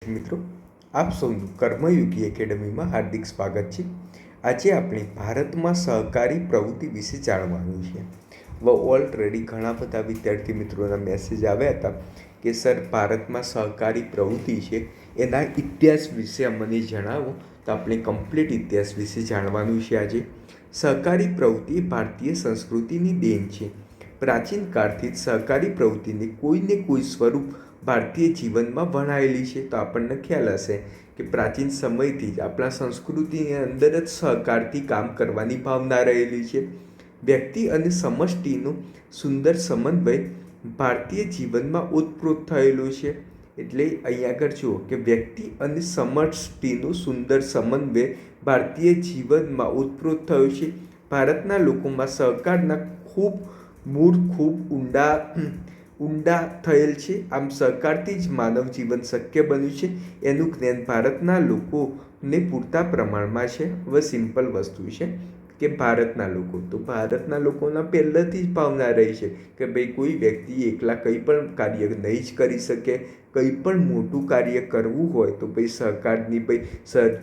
મિત્રો, આપ સૌનું કર્મયોગી એકેડમીમાં હાર્દિક સ્વાગત છે. આજે આપણે ભારતમાં સહકારી પ્રવૃત્તિ વિશે જાણવાનું છે. ઓલરેડી ઘણા બધા વિદ્યાર્થી મિત્રોના મેસેજ આવ્યા હતા કે સર ભારતમાં સહકારી પ્રવૃત્તિ છે એના ઇતિહાસ વિશે અમને જણાવો. તો આપણે કમ્પ્લીટ ઇતિહાસ વિશે જાણવાનું છે. આજે સહકારી પ્રવૃત્તિ એ ભારતીય સંસ્કૃતિની દેન છે. પ્રાચીન કાળથી જ સહકારી પ્રવૃત્તિને કોઈને કોઈ સ્વરૂપ ભારતીય જીવનમાં વણાયેલી છે. તો આપણને ખ્યાલ હશે કે પ્રાચીન સમયથી જ આપણા સંસ્કૃતિની અંદર જ સહકારથી કામ કરવાની ભાવના રહેલી છે. વ્યક્તિ અને સમષ્ટિનો સુંદર સમન્વય ભારતીય જીવનમાં ઓતપ્રોત થયેલો છે. એટલે અહીંયા આગળ જુઓ કે વ્યક્તિ અને સમષ્ટિનો સુંદર સમન્વય ભારતીય જીવનમાં ઓતપ્રોત થયો છે. ભારતના લોકોમાં સહકારના ખૂબ ઊંડા થયેલ છે. આમ સહકારથી જ માનવ જીવન શક્ય બન્યું છે. એનું જ્ઞાન ભારતના લોકોને પૂરતા પ્રમાણમાં છે. હવે સિમ્પલ વસ્તુ છે કે ભારતના લોકોના પહેલાંથી જ ભાવના રહી છે કે ભાઈ કોઈ વ્યક્તિ એકલા કંઈ પણ કાર્ય નહીં જ કરી શકે. કંઈ પણ મોટું કાર્ય કરવું હોય તો ભાઈ સહકારની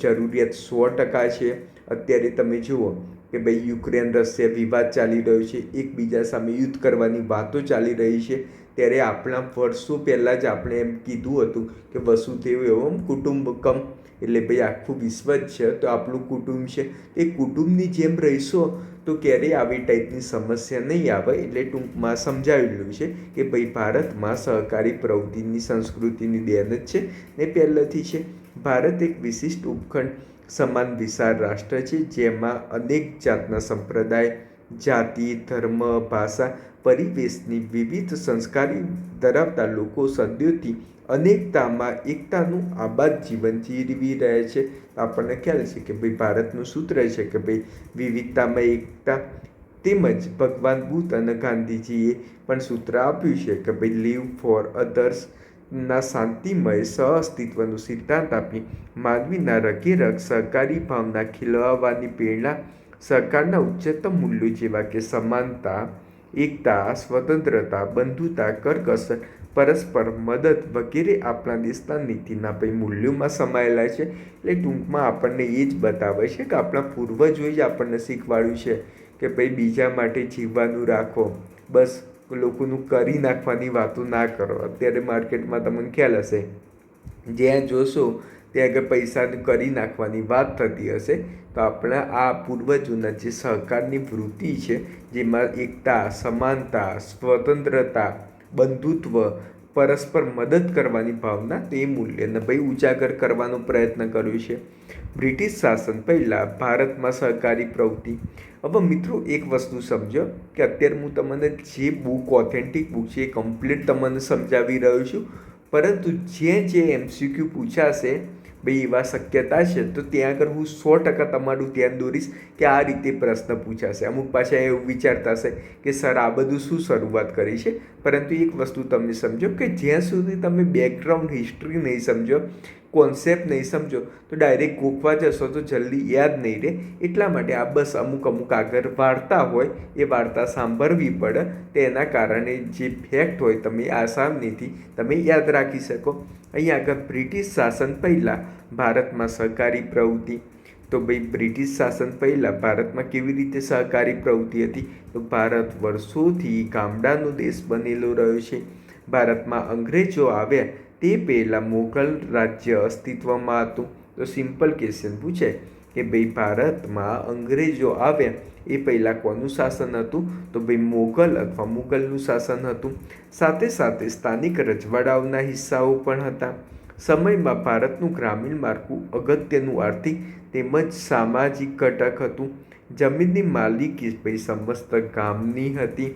જરૂરિયાત 100% છે. અત્યારે તમે જુઓ કે ભાઈ યુક્રેન રશિયા વિવાદ ચાલી રહ્યો છે, એકબીજા સામે યુદ્ધ કરવાની વાતો ચાલી રહી છે. ત્યારે આપણા વર્ષો પહેલાં જ આપણે એમ કીધું હતું કે વસુધૈવ એવમ કુટુંબકમ, એટલે ભાઈ આખું વિશ્વ જ છે તો આપણું કુટુંબ છે. એ કુટુંબની જેમ રહીશો તો ક્યારેય આવી ટાઈપની સમસ્યા નહીં આવે. એટલે ટૂંકમાં સમજાવેલું છે કે ભાઈ ભારતમાં સહકારી પ્રવૃત્તિની સંસ્કૃતિની દેન જ છે ને પહેલેથી છે. ભારત એક વિશિષ્ટ ઉપખંડ સમાન વિશાળ રાષ્ટ્ર છે જેમાં અનેક જાતના સંપ્રદાય, જાતિ, ધર્મ, ભાષા, પરિવેશની વિવિધ સંસ્કારી ધરાવતા લોકો સદીઓથી અનેકતામાં એકતાનું આબાદ જીવન જીવી રહ્યા છે. આપણને ખ્યાલ છે કે ભાઈ ભારતનું સૂત્ર છે કે ભાઈ વિવિધતામાં એકતા. તેમજ ભગવાન બુદ્ધ અને ગાંધીજીએ પણ સૂત્ર આપ્યું છે કે ભાઈ લીવ ફોર અધર્સ ના શાંતિમય સહઅસ્તિત્વનો સિદ્ધાંત આપી માનવીના રગેરગ સહકારી ભાવના ખીલવવાની પ્રેરણા. સહકારના ઉચ્ચતમ મૂલ્યો જેવા કે સમાનતા, એકતા, સ્વતંત્રતા, બંધુતા, કરકસર, પરસ્પર મદદ વગેરે આપણા દેશના નીતિના મૂલ્યોમાં સમાયેલા છે. એટલે ટૂંકમાં આપણને એ જ બતાવે છે કે આપણા પૂર્વજોએ જ આપણને શીખવાડ્યું છે કે ભાઈ બીજા માટે જીવવાનું રાખો, બસ લોકોનું કરી નાખવાની વાતો ના કરો. અત્યારે માર્કેટમાં તમને ખ્યાલ હશે, જ્યાં જોશો ત્યાં આગળ પૈસાનું કરી નાખવાની વાત થતી હશે. તો આપણા આ પૂર્વજોના જે સહકારની વૃત્તિ છે જેમાં એકતા, સમાનતા, સ્વતંત્રતા, બંધુત્વ, પરસ્પર મદદ કરવાની ભાવના, તે મૂલ્યને ઉજાગર કરવાનો પ્રયત્ન કર્યો છે. બ્રિટિશ શાસન પહેલાં ભારતમાં સહકારી પ્રવૃત્તિ. હવે મિત્રો એક વસ્તુ સમજો કે અત્યારે હું તમને જે બુક ઓથેન્ટિક બુક છે એ કમ્પ્લીટ તમને સમજાવી રહ્યો છું, પરંતુ જે MCQ પૂછાશે ભાઈ એવા શક્યતા છે તો ત્યાં આગળ હું 100% તમારું ધ્યાન દોરીશ કે આ રીતે પ્રશ્ન પૂછાશે. અમુક પાછા એવું વિચારતા હશે કે સર આ બધું શું શરૂઆત કરી છે. પરંતુ એક વસ્તુ તમે સમજો કે જ્યાં સુધી તમે બેકગ્રાઉન્ડ હિસ્ટ્રી નહીં સમજો, કોન્સેપ્ટ નહીં સમજો તો ડાયરેક્ટ ગોખવા જશો તો જલ્દી યાદ નહીં રહે. એટલા માટે આ બસ અમુક આગળ વાર્તા હોય એ વાર્તા સાંભળવી પડે. તેના કારણે જે ફેક્ટ હોય તમે આસાનીથી તમે યાદ રાખી શકો. અહીંયા આગળ બ્રિટિશ શાસન પહેલાં ભારતમાં સહકારી પ્રવૃત્તિ. તો ભાઈ બ્રિટિશ શાસન પહેલાં ભારતમાં કેવી રીતે સહકારી પ્રવૃત્તિ હતી? તો ભારત વર્ષોથી ગામડાનો દેશ બનેલો રહ્યો છે. ભારતમાં અંગ્રેજો આવ્યા તે પહેલાં મુઘલ રાજ્ય અસ્તિત્વમાં હતું. તો સિમ્પલ ક્વેશ્ચન પૂછે કે ભાઈ ભારતમાં અંગ્રેજો આવ્યા એ પહેલાં કોનું શાસન હતું? તો ભાઈ મોગલ અથવા મુગલનું શાસન હતું. સાથે સાથે સ્થાનિક રજવાડાઓના હિસ્સાઓ પણ હતા. સમયમાં ભારતનું ગ્રામીણ માળખું અગત્યનું આર્થિક તેમજ સામાજિક ઘટક હતું. જમીનની માલિકી સમસ્ત ગામની હતી.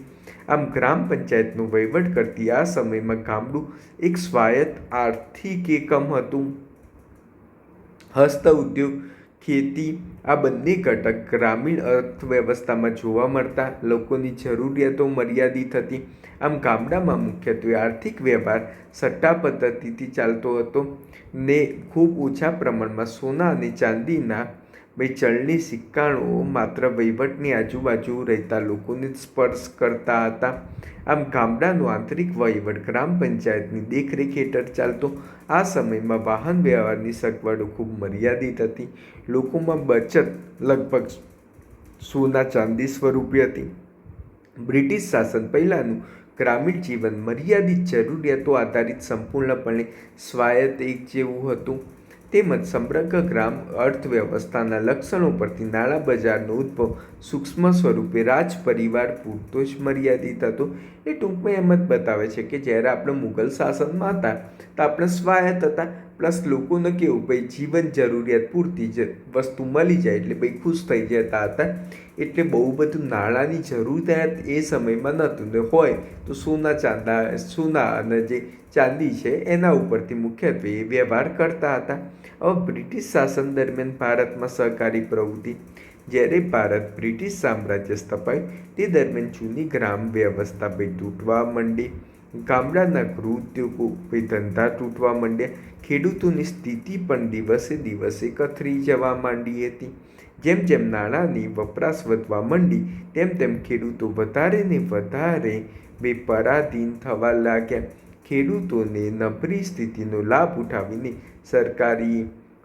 આમ ગ્રામ પંચાયતનો વહીવટ કરતી આ સમયમાં ગામડું એક સ્વાયત્ત આર્થિક એકમ હતું. હસ્ત ઉદ્યોગ, ખેતી આ બંને ઘટક ગ્રામીણ અર્થવ્યવસ્થામાં જોવા મળતા. લોકોની જરૂરિયાતો મર્યાદિત હતી. આમ ગામડામાં મુખ્યત્વે આર્થિક વ્યવહાર સટ્ટા પદ્ધતિથી ચાલતો હતો ને ખૂબ ઓછા પ્રમાણમાં સોના અને ચાંદીના ભાઈ ચલણી સિક્કાઓ માત્ર વહીવટની આજુબાજુ રહેતા લોકોને જ સ્પર્શ કરતા હતા. આમ ગામડાનો આંતરિક વહીવટ ગ્રામ પંચાયતની દેખરેખ હેઠળ ચાલતો. આ સમયમાં વાહન વ્યવહારની સગવડો ખૂબ મર્યાદિત હતી. લોકોમાં બચત લગભગ સોના ચાંદી સ્વરૂપે હતી. બ્રિટિશ શાસન પહેલાંનું ગ્રામીણ જીવન મર્યાદિત જરૂરિયાતો આધારિત સંપૂર્ણપણે સ્વાયત્ત એક જેવું હતું. તેમજ સમગ્ર ગ્રામ અર્થવ્યવસ્થાના લક્ષણો પરથી નાણાં બજારનો ઉદ્ભવ સૂક્ષ્મ સ્વરૂપે રાજ પરિવાર પૂરતો જ મર્યાદિત હતો. એ ટૂંકમાં એમ જ બતાવે છે કે જ્યારે આપણે મુગલ શાસનમાં હતા તો આપણે સ્વાયત્ત હતા, પ્લસ લોકોને કેવું ભાઈ જીવન જરૂરિયાત પૂરતી જ વસ્તુ મળી જાય એટલે ભાઈ ખુશ થઈ જતા હતા. એટલે બહુ બધું નાણાંની જરૂરિયાત એ સમયમાં નહોતું, ને હોય તો સોના અને જે ચાંદી છે એના ઉપરથી મુખ્યત્વે વ્યવહાર કરતા હતા. હવે બ્રિટિશ શાસન દરમિયાન ભારતમાં સહકારી પ્રવૃત્તિ. જ્યારે ભારત બ્રિટિશ સામ્રાજ્ય સ્થપાયું તે દરમિયાન જૂની ગ્રામ વ્યવસ્થા ભાઈ તૂટવા માંડી. ગામડાના ગૃહ ઉદ્યોગો ભાઈ ધંધા તૂટવા માંડ્યા. ખેડૂતોની સ્થિતિ પણ દિવસે દિવસે કથળી જવા માંડી હતી. જેમ જેમ નાણાંની વપરાશ વધવા માંડી તેમ તેમ ખેડૂતો વધારે ને વધારે પરાધીન થવા લાગ્યા. ખેડૂતોને નબળી સ્થિતિનો લાભ ઉઠાવીને સરકારી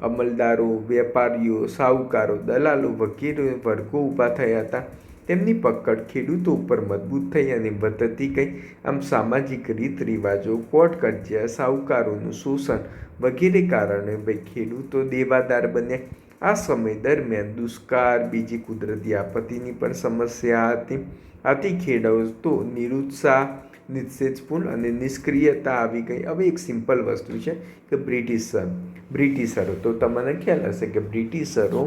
અમલદારો, વેપારીઓ, સાહુકારો, દલાલો વગેરે વર્ગો ઊભા થયા હતા. તેમની પકડ ખેડૂતો ઉપર મજબૂત થઈ અને વધતી ગઈ. આમ સામાજિક રીત રિવાજો, કોર્ટ કજિયા, સાહુકારોનું શોષણ વગેરે કારણે ભાઈ ખેડૂતો દેવાદાર બન્યા. આ સમય દરમિયાન દુષ્કાળ, બીજી કુદરતી આપત્તિની પણ સમસ્યા હતી. આથી ખેડૂતો નિરુત્સાહ, નિષેધપૂર્ણ અને નિષ્ક્રિયતા આવી ગઈ. હવે એક સિમ્પલ વસ્તુ છે કે બ્રિટિશરો તો તમને ખ્યાલ હશે કે બ્રિટિશરો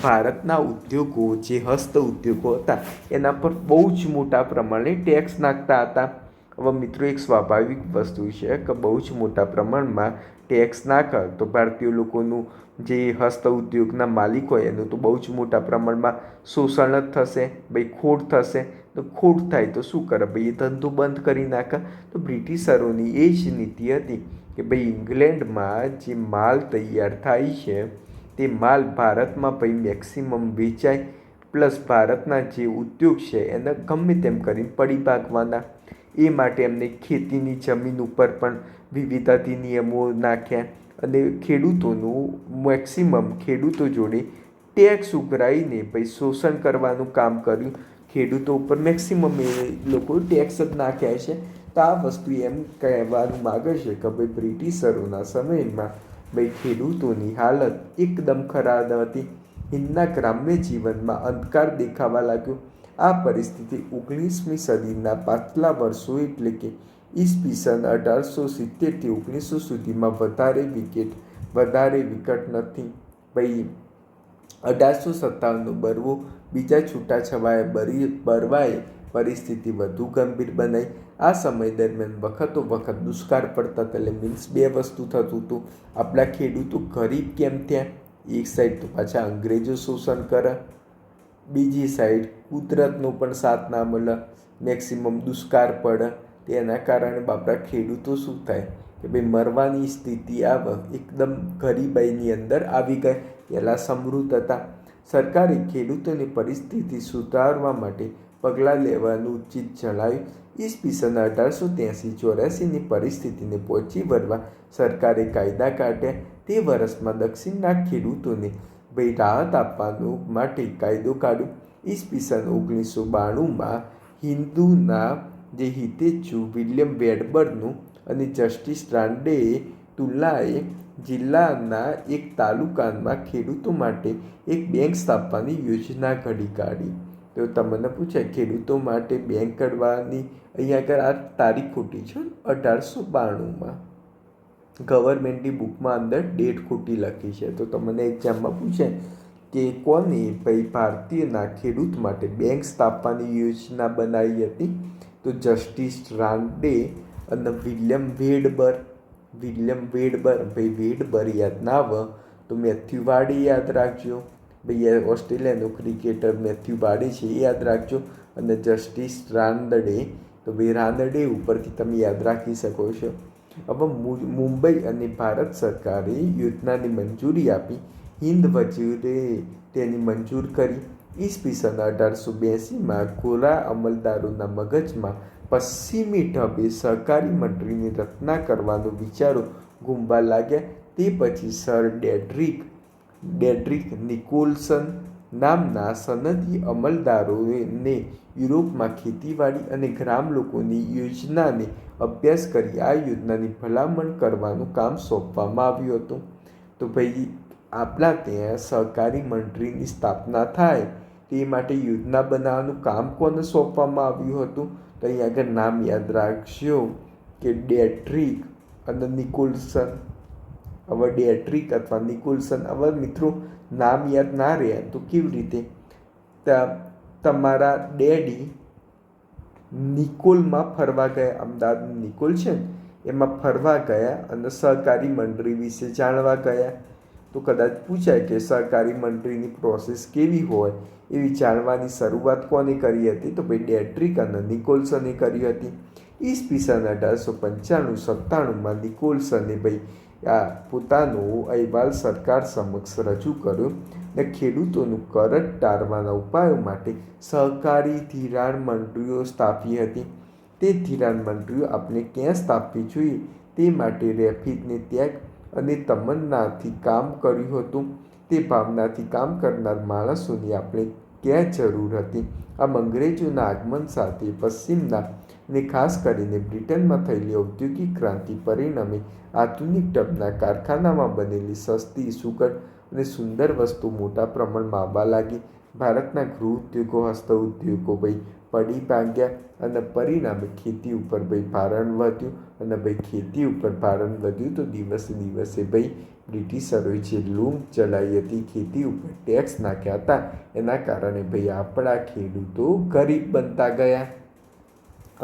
ભારતના ઉદ્યોગો, જે હસ્ત ઉદ્યોગો હતા એના પર બહુ જ મોટા પ્રમાણે ટેક્સ નાખતા હતા. હવે મિત્રો એક સ્વાભાવિક વસ્તુ છે કે બહુ જ મોટા પ્રમાણમાં ટેક્સ નાખે તો ભારતીય લોકોનું જે હસ્ત ઉદ્યોગના માલિક હોય એનું તો બહુ જ મોટા પ્રમાણમાં શોષણ જ થશે, ભાઈ ખોટ થશે. તો ખોટ થાય તો શું કરે ભાઈ, એ ધંધો બંધ કરી નાખે. તો બ્રિટિશરોની એ જ નીતિ હતી કે ભાઈ ઇંગ્લેન્ડમાં જે માલ તૈયાર થાય છે તે માલ ભારતમાં ભાઈ મેક્સિમમ વેચાય, પ્લસ ભારતના જે ઉદ્યોગ છે એને ગમે તેમ કરીને પડી ભાગવાના. એ માટે એમને ખેતીની જમીન ઉપર પણ વિવિધ અધિનિયમો નાખ્યા અને ખેડૂતોનું મેક્સિમમ ખેડૂતો જોડે ટેક્સ ઉઘરાવીને ભાઈ શોષણ કરવાનું કામ કર્યું. ખેડૂતો ઉપર મેક્સિમમ એ લોકો ટેક્સ જ નાખ્યા છે. તો આ વસ્તુ એમ કહેવાનું માગે છે કે ભાઈ બ્રિટિશરોના સમયમાં ભાઈ ખેડૂતોની હાલત એકદમ ખરાબ હતી. હિંદના ગ્રામ્ય જીવનમાં અંધકાર દેખાવા લાગ્યો. આ પરિસ્થિતિ 19મી સદીના પાછલા વર્ષો એટલે કે ઈસવીસન 1870થી 1900 સુધીમાં વધારે વિકટ નથી. ભાઈ 1857નો બરવો, બીજા છૂટાછવાયા બરવાએ પરિસ્થિતિ વધુ ગંભીર બનાવી. આ સમય દરમિયાન વખત દુષ્કાળ પડતા એટલે મીન્સ બે વસ્તુ થતું હતું. આપણા ખેડૂતો ગરીબ કેમ થયા, એક સાઈડ તો પાછા અંગ્રેજો શોષણ કરે, બીજી સાઈડ કુદરતનો પણ સાથ ના મળે, મેક્સિમમ દુષ્કાળ પડે. તેના કારણે બાપરા ખેડૂતો શું થાય કે ભાઈ મરવાની સ્થિતિ આવે, એકદમ ગરીબાઈની અંદર આવી ગઈ. પહેલાં સમૃદ્ધ હતા. સરકારે ખેડૂતોની પરિસ્થિતિ સુધારવા માટે પગલાં લેવાનું ઉચિત જણાવ્યું. ઈસવીસન 1883-84ની પરિસ્થિતિને પહોંચી વળવા સરકારે કાયદા કાઢ્યા. તે વર્ષમાં દક્ષિણના ખેડૂતોને ભાઈ રાહત આપવાનું માટે કાયદો કાઢ્યો. ઈસવીસન 1992માં હિન્દુના જે હિતેચ્છુ વિલિયમ વેડબર્નનું અને જસ્ટિસ રાન્ડેએ તુલાએ જિલ્લાના એક તાલુકામાં ખેડૂતો માટે એક બેંક સ્થાપવાની યોજના ઘડી કાઢી. તો તમને પૂછે ખેડૂતો માટે બેંક કાઢવાની, અહીંયા આગળ આ તારીખ ખોટી છે. 1892માં ગવર્મેન્ટની બુકમાં અંદર ડેટ ખોટી લખી છે. તો તમને એક્ઝામમાં પૂછે કે કોને ભાઈ ભારતીયના ખેડૂત માટે બેંક સ્થાપવાની યોજના બનાવી હતી, તો જસ્ટિસ રાન્ડે અને વિલિયમ વેડબર. ભાઈ વેડબર યાદ ના આવે તો મેથ્યુ વાડે યાદ રાખજો. ભાઈ ઓસ્ટ્રેલિયાનો ક્રિકેટર મેથ્યુ વાડે છે એ યાદ રાખજો. અને જસ્ટિસ રાન્ડે, તો ભાઈ રાન્ડે ઉપરથી તમે યાદ રાખી શકો છો. હવે મુંબઈ અને ભારત સરકારે યોજનાની મંજૂરી આપી. હિન્દ વજીરે તેની મંજૂર કરી. ઈસવીસન 1882માં ગોરા અમલદારોના મગજમાં પશ્ચિમી ઢબે સહકારી મંત્રીની રચના કરવાનો વિચારો ઘૂમવા લાગ્યા. તે પછી સર ડેડ્રિક નિકોલસન નામના સનદી અમલદારોને યુરોપમાં ખેતીવાડી અને ગ્રામ લોકોની યોજનાને અભ્યાસ કરી આ યોજનાની ભલામણ કરવાનું કામ સોંપવામાં આવ્યું હતું. તો ભાઈ આપણા ત્યાં સહકારી મંત્રીની સ્થાપના થાય તે માટે યોજના બનાવવાનું કામ કોને સોંપવામાં આવ્યું હતું? તો અહીં આગળ નામ યાદ રાખજો કે ડેડ્રિક અને નિકોલસન. હવે ડેડ્રિક અથવા નિકોલસન, હવે મિત્રો નામ યાદ ના રહ્યા તો કેવી રીતે? તમારા ડેડી નિકોલમાં ફરવા ગયા, અમદાવાદનું નિકોલ છે ને એમાં ફરવા ગયા અને સહકારી મંત્રી વિશે જાણવા ગયા. તો કદાચ પૂછાય કે સહકારી મંત્રીની પ્રોસેસ કેવી હોય એવી જાણવાની શરૂઆત કોને કરી હતી? તો ભાઈ ડેડ્રિક અને નિકોલસને કરી હતી. ઈસવીસન 1895-97માં નિકોલસને ભાઈ પોતાનો અહેવાલ સરકાર સમક્ષ રજૂ કર્યો અને ખેડૂતોનું કરજ ટાળવાના ઉપાયો માટે સહકારી ધિરાણ મંડળીઓ સ્થાપી હતી. તે ધિરાણ મંડળીઓ આપણે ક્યાં સ્થાપવી જોઈએ તે માટે રેફિડને ત્યાગ અને તમન્નાથી કામ કર્યું હતું. તે ભાવનાથી કામ કરનાર માણસોની આપણે ક્યાં જરૂર હતી? આમ અંગ્રેજોના આગમન સાથે પશ્ચિમના અને ખાસ કરીને બ્રિટનમાં થયેલી ઔદ્યોગિક ક્રાંતિ પરિણામે આધુનિક ઢબના કારખાનામાં બનેલી સસ્તી, સુઘડ અને સુંદર વસ્તુ મોટા પ્રમાણમાં આવવા લાગી. ભારતના ગૃહ ઉદ્યોગો, હસ્ત ઉદ્યોગો પડી ભાગ્યા અને પરિણામે ખેતી ઉપર ભારણ વધ્યું. અને ખેતી ઉપર ભારણ વધ્યું તો દિવસે દિવસે બ્રિટિશરોએ જે લૂંટ ચલાવી હતી, ખેતી ઉપર ટેક્સ નાખ્યા હતા, એના કારણે આપણા ખેડૂતો ગરીબ બનતા ગયા.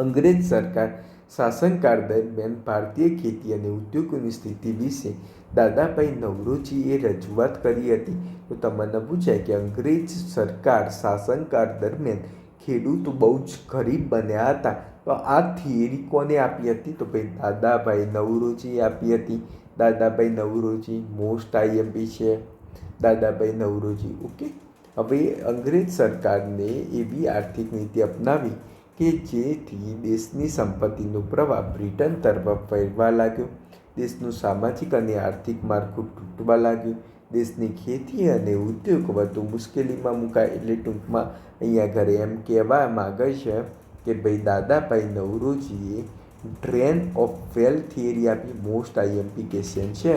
અંગ્રેજ સરકાર શાસનકાળ દરમિયાન ભારતીય ખેતી અને ઉદ્યોગોની સ્થિતિ વિશે દાદાભાઈ નવરોજીએ રજૂઆત કરી હતી. તો તમને પૂછાય કે અંગ્રેજ સરકાર શાસનકાળ દરમિયાન ખેડૂતો બહુ જ ગરીબ બન્યા હતા. તો આ થિયરી કોને આપી હતી? તો દાદાભાઈ નવરોજીએ આપી હતી. દાદાભાઈ નવરોજી મોસ્ટ આઈએમપી છે. દાદાભાઈ નવરોજી. ઓકે. હવે અંગ્રેજ સરકારને એવી આર્થિક નીતિ અપનાવી કે જેથી દેશની સંપત્તિનો પ્રવાહ બ્રિટન તરફ ફેરવા લાગ્યો. દેશનું સામાજિક અને આર્થિક માળખું તૂટવા લાગ્યું. દેશની ખેતી અને ઉદ્યોગ વધુ મુશ્કેલીમાં મુકાય. એટલે ટૂંકમાં અહીંયા ઘરે એમ કહેવા માગે છે કે દાદાભાઈ નવરોજીએ ડ્રેન ઓફ વેલ્થ થિયરી આપી. મોસ્ટ આઈએમપી ક્વેશ્ચન છે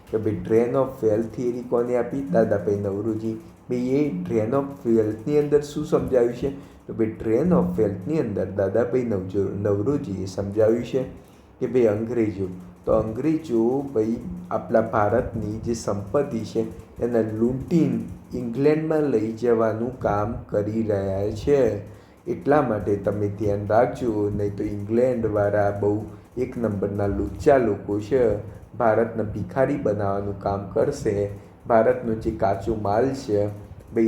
કે ડ્રેન ઓફ વેલ્થ થિયરી કોને આપી? દાદાભાઈ નવરોજી. એ ડ્રેન ઓફ વેલ્થની અંદર શું સમજાવ્યું છે? તો ડ્રેન ઓફ વેલ્થની અંદર દાદાભાઈ નવરોજીએ સમજાવ્યું છે કે અંગ્રેજો આપણા ભારતની જે સંપત્તિ છે એને લૂંટીને ઇંગ્લેન્ડમાં લઈ જવાનું કામ કરી રહ્યા છે. એટલા માટે તમે ધ્યાન રાખજો, નહીં તો ઇંગ્લેન્ડવાળા બહુ એક નંબરના લુચ્ચા લોકો છે. ભારતને ભિખારી બનાવવાનું કામ કરશે. ભારતનો જે કાચો માલ છે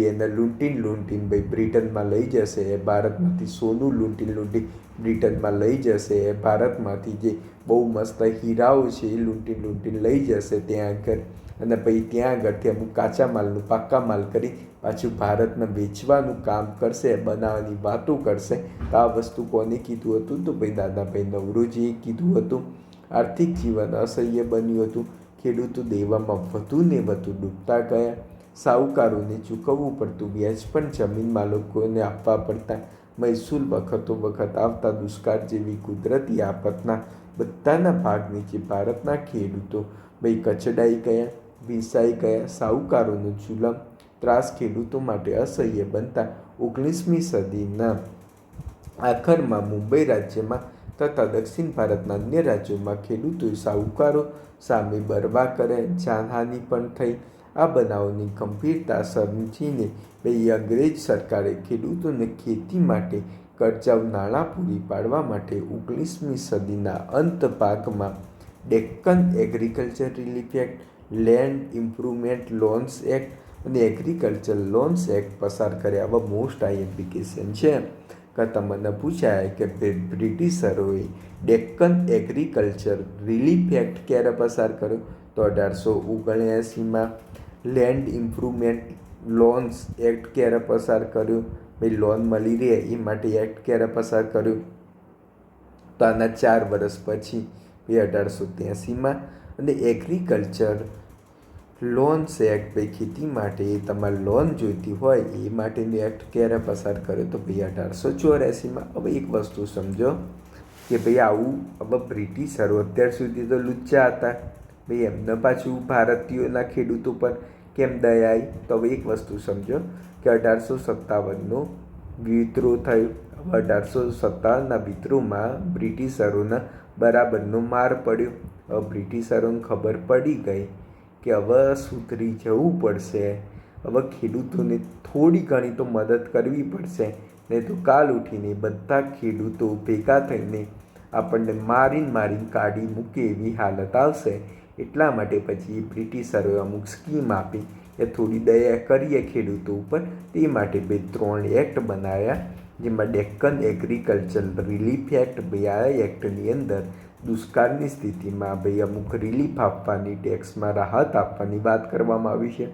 એને લૂંટીને બ્રિટનમાં લઈ જશે. ભારતમાંથી સોનું લૂંટી બ્રિટનમાં લઈ જશે. ભારતમાંથી જે બહુ મસ્ત હીરાઓ છે એ લૂંટીને લઈ જશે ત્યાં આગળ. અને ત્યાં આગળથી અમુક કાચા માલનું પાક્કા માલ કરી પાછું ભારતને વેચવાનું કામ કરશે, બનાવવાની વાતો કરશે. તો આ વસ્તુ કોને કીધું હતું? તો દાદાભાઈ નવરોજીએ કીધું હતું. આર્થિક જીવન અસહ્ય બન્યું હતું. ખેડૂતો દેવામાં વધુ ને વધુ ડૂબતા ગયા. સાહુકારોને ચૂકવવું પડતું વ્યાજ પણ જમીન માલિકોને આપવા પડતા. મહેસૂલ વખતો વખત આવતા દુષ્કાળ જેવી કુદરતી આફતના બધાના ભાગ નીચે ભારતના ખેડૂતો કચડાઈ ગયા, વિસાઈ ગયા. સાહુકારોનો જુલમ ત્રાસ ખેડૂતો માટે અસહ્ય બનતા 19મી સદીના આખરમાં મુંબઈ રાજ્યમાં તથા દક્ષિણ ભારતના અન્ય રાજ્યોમાં ખેડૂતોએ સાહુકારો સામે બળવા કર્યા. જાનહાનિ પણ થઈ. આ બનાવની ગંભીરતા સમજીને અંગ્રેજ સરકારે ખેડૂતોને ખેતી માટે કરજાઉ નાણાં પૂરી પાડવા માટે 19મી સદીના અંત ભાગમાં Deccan agriculture relief act, land improvement loans act અને એગ્રીકલ્ચર લોન્સ એક્ટ પસાર કર્યા. આવા મોસ્ટ આઈએમપી ક્વેશ્ચન છે કે તમને પૂછાય કે બ્રિટિશરોએ ડેક્કન એગ્રીકલ્ચર રિલીફ એક્ટ ક્યારે પસાર કર્યો? તો 1879માં. લેન્ડ ઇમ્પ્રુવમેન્ટ લોન્સ એક્ટ ક્યારે પસાર કર્યો? ભાઈ લોન મળી રહે એ માટે એક્ટ ક્યારે પસાર કર્યો? તો આના 4 વર્ષ પછી 1883માં. અને એગ્રીકલ્ચર લોન્સ એક્ટ, ભાઈ ખેતી માટે તમારે લોન જોઈતી હોય એ માટેનો એક્ટ ક્યારે પસાર કર્યો? તો ભાઈ 1884માં. હવે એક વસ્તુ સમજો કે ભાઈ આવું હવે બ્રિટિશરો અત્યાર સુધી તો લુચ્ચા હતા, ભાઈ એમને પાછું ભારતીયોના ખેડૂતો પર કેમ દયા આવી? તો હવે એક વસ્તુ સમજો કે 1857નો વિદ્રોહ થયો. હવે 1857ના વિદ્રોહમાં બ્રિટિશરોને બરાબરનો માર પડ્યો. હવે બ્રિટિશરોને ખબર પડી ગઈ કે હવે સુધરી જવું પડશે, હવે ખેડૂતોને થોડી ઘણી તો મદદ કરવી પડશે, નહીં તો કાલ ઉઠીને બધા ખેડૂતો ભેગા થઈને આપણને મારીને કાઢી મૂકે એવી હાલત આવશે. એટલા માટે પછી બ્રિટિશરોએ અમુક સ્કીમ આપી કે થોડી દયા કરીએ ખેડૂતો ઉપર. તે માટે બે 3 એક્ટ બનાવ્યા, જેમાં ડેક્કન એગ્રીકલ્ચર રિલીફ એક્ટ. ભાઈ આ એક્ટની અંદર દુષ્કાળની સ્થિતિમાં ભાઈ અમુક રિલીફ આપવાની, ટેક્સમાં રાહત આપવાની વાત કરવામાં આવી છે.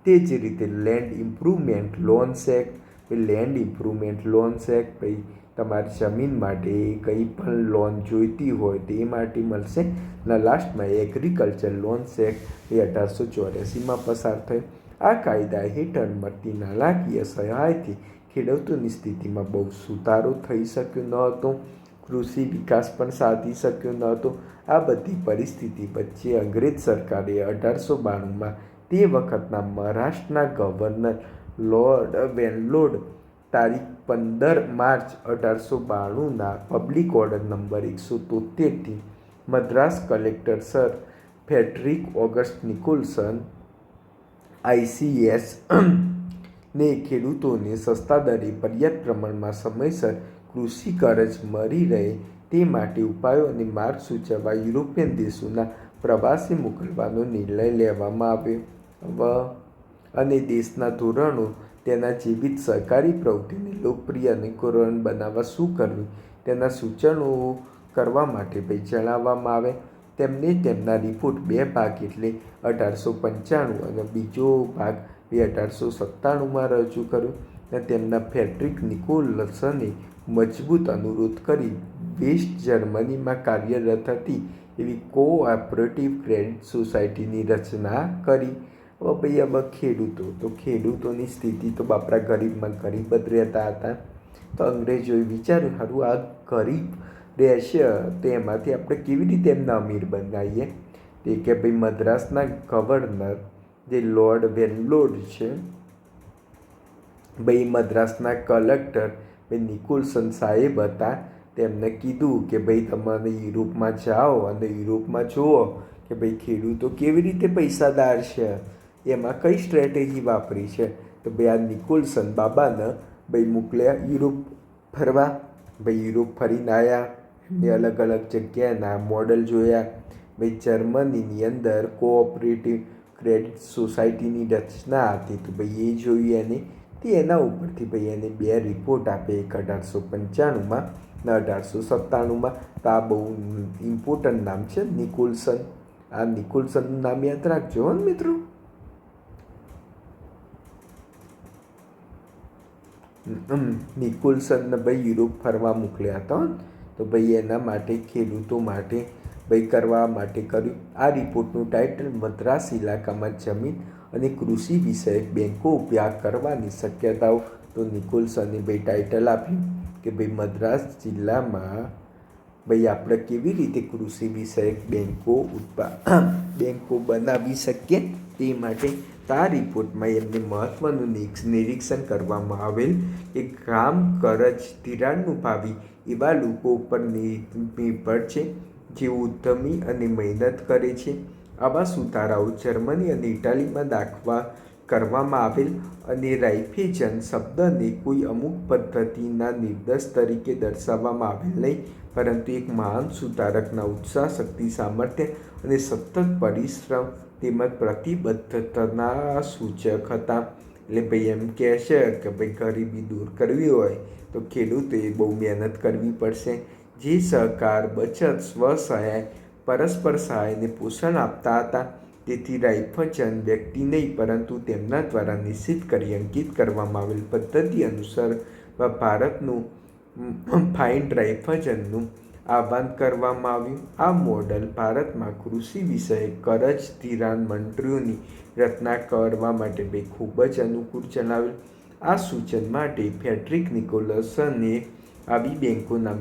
તે જ રીતે લેન્ડ ઇમ્પ્રુવમેન્ટ લોન્સ એક્ટ. ભાઈ લેન્ડ ઇમ્પ્રુવમેન્ટ લોન્સ એક્ટ, ભાઈ તમારી જમીન માટે કંઈ પણ લોન જોઈતી હોય તે માટે મળશે. અને લાસ્ટમાં એગ્રીકલ્ચર લોન્સ એક્ટ એ 1884માં પસાર થયો. આ કાયદા હેઠળ મળતી નાણાકીય સહાયથી ખેડૂતોની સ્થિતિમાં બહુ સુધારો થઈ શક્યો ન હતો, કૃષિ વિકાસ પણ સાધી શક્યો ન હતો. આ બધી પરિસ્થિતિ વચ્ચે અંગ્રેજ સરકારે 1892માં તે વખતના મહારાષ્ટ્રના ગવર્નર લોર્ડ વેનલોડ તારીખ 15 માર્ચ 1892ના પબ્લિક ઓર્ડર નંબર 173થી Madras collector sir Frederick August Nicholson ICS ને ખેડૂતોને સસ્તા દરે પર્યાપ્ત પ્રમાણમાં સમયસર કૃષિ કરજ મળી રહે તે માટે ઉપાયો અને માર્ગ સૂચવવા યુરોપિયન દેશોના પ્રવાસે મોકલવાનો નિર્ણય લેવામાં આવ્યો. અને દેશના ધોરણો તેના જીવિત સહકારી પ્રવૃત્તિને લોકપ્રિય અને કુરન બનાવવા શું કરવું તેના સૂચનો કરવા માટે ભાઈ જણાવવામાં આવે. તેમને તેમના રિપોર્ટ 2 ભાગ એટલે 1895 અને બીજો ભાગ 1897માં રજૂ કર્યો. અને તેમના ફેડરિક નિકોલસને મજબૂત અનુરોધ કરી વેસ્ટ જર્મનીમાં કાર્યરત હતી એવી કોઓપરેટિવ ક્રેડિટ સોસાયટીની રચના કરી. હવે ભાઈ હવે ખેડૂતોની સ્થિતિ તો બાપરા ગરીબમાં ગરીબ જ રહેતા હતા. તો અંગ્રેજોએ વિચાર્યું સારું આ ગરીબ રહેશે તો એમાંથી આપણે કેવી રીતે એમને અમીર બનાવીએ. તે કે ભાઈ મદ્રાસના ગવર્નર જે લોર્ડ વેનલોડ છે, ભાઈ મદ્રાસના કલેક્ટર ભાઈ નિકોલસન સાહેબ હતા, તેમને કીધું કે ભાઈ તમારે યુરોપમાં જાઓ અને યુરોપમાં જુઓ કે ભાઈ ખેડૂતો કેવી રીતે પૈસાદાર છે, એમાં કઈ સ્ટ્રેટેજી વાપરી છે. તો ભાઈ આ નિકોલસન બાબાને ભાઈ મોકલ્યા યુરોપ ફરવા. ભાઈ યુરોપ ફરીને આવ્યા, એ અલગ અલગ જગ્યાના મોડલ જોયા. ભાઈ જર્મનીની અંદર કોઓપરેટિવ ક્રેડિટ સોસાયટીની રચના હતી, તો ભાઈ એ જોયું એને. તે એના ઉપરથી ભાઈ એને 2 રિપોર્ટ આપે, એક 1895માં અને 1897માં. તો આ બહુ ઇમ્પોર્ટન્ટ નામ છે નિકોલસન. આ નિકોલસનનું નામ યાદ રાખજો હો મિત્રો. નિકોલસનને ભાઈ યુરોપ ફરવા મોકલ્યા હતા. તો ભાઈ એના માટે ખેડૂતો માટે ભાઈ કરવા માટે કર્યું. આ રિપોર્ટનું ટાઇટલ મદ્રાસ ઇલાકામાં જમીન અને કૃષિ વિષયક બેન્કો ઊભા કરવાની શક્યતાઓ. તો નિકોલસને ભાઈ ટાઇટલ આપ્યું કે ભાઈ મદ્રાસ જિલ્લામાં ભાઈ આપણે કેવી રીતે કૃષિ વિષયક બેન્કો બનાવી શકીએ તે માટે. આ રિપોર્ટમાં એમને મહત્ત્વનું નિરીક્ષણ કરવામાં આવેલ કે કામ કરજ ધિરાણનું ભાવિ એવા લોકો ઉપર નિર્ભર છે જેઓ ઉદ્યમી અને મહેનત કરે છે. આવા સુધારાઓ જર્મની અને ઇટાલીમાં કરવામાં આવેલ અને રાઇફેજન શબ્દને કોઈ અમુક પદ્ધતિના નિર્દેશ તરીકે દર્શાવવામાં આવેલ નહીં, પરંતુ એક મહાન સુધારકના ઉત્સાહ, શક્તિ, સામર્થ્ય અને સતત પરિશ્રમ તેમજ પ્રતિબદ્ધતાના સૂચક હતા. એટલે ભાઈ એમ કહે છે કે ભાઈ ગરીબી દૂર કરવી હોય તો ખેડૂતોએ બહુ મહેનત કરવી પડશે. જે સહકાર, બચત, સ્વસહાય, પરસ્પર સહાયને પોષણ આપતા હતા તેથી રાયફાચંદ વ્યક્તિ નહીં પરંતુ તેમના દ્વારા નિશ્ચિત કરી અંકિત કરવામાં આવેલ પદ્ધતિ અનુસાર ભારતનું ફાઇન્ડ રાયફાચંદનું આહ્વાન કરવામાં આવ્યું. આ મોડલ ભારતમાં કૃષિ વિષયક કરજ ધિરાણ મંડળીઓની રચના કરવા માટે ખૂબ જ અનુકૂળ જણાવેલ. આ સૂચન માટે ફ્રેડરિક નિકોલસને આવી બેંકોના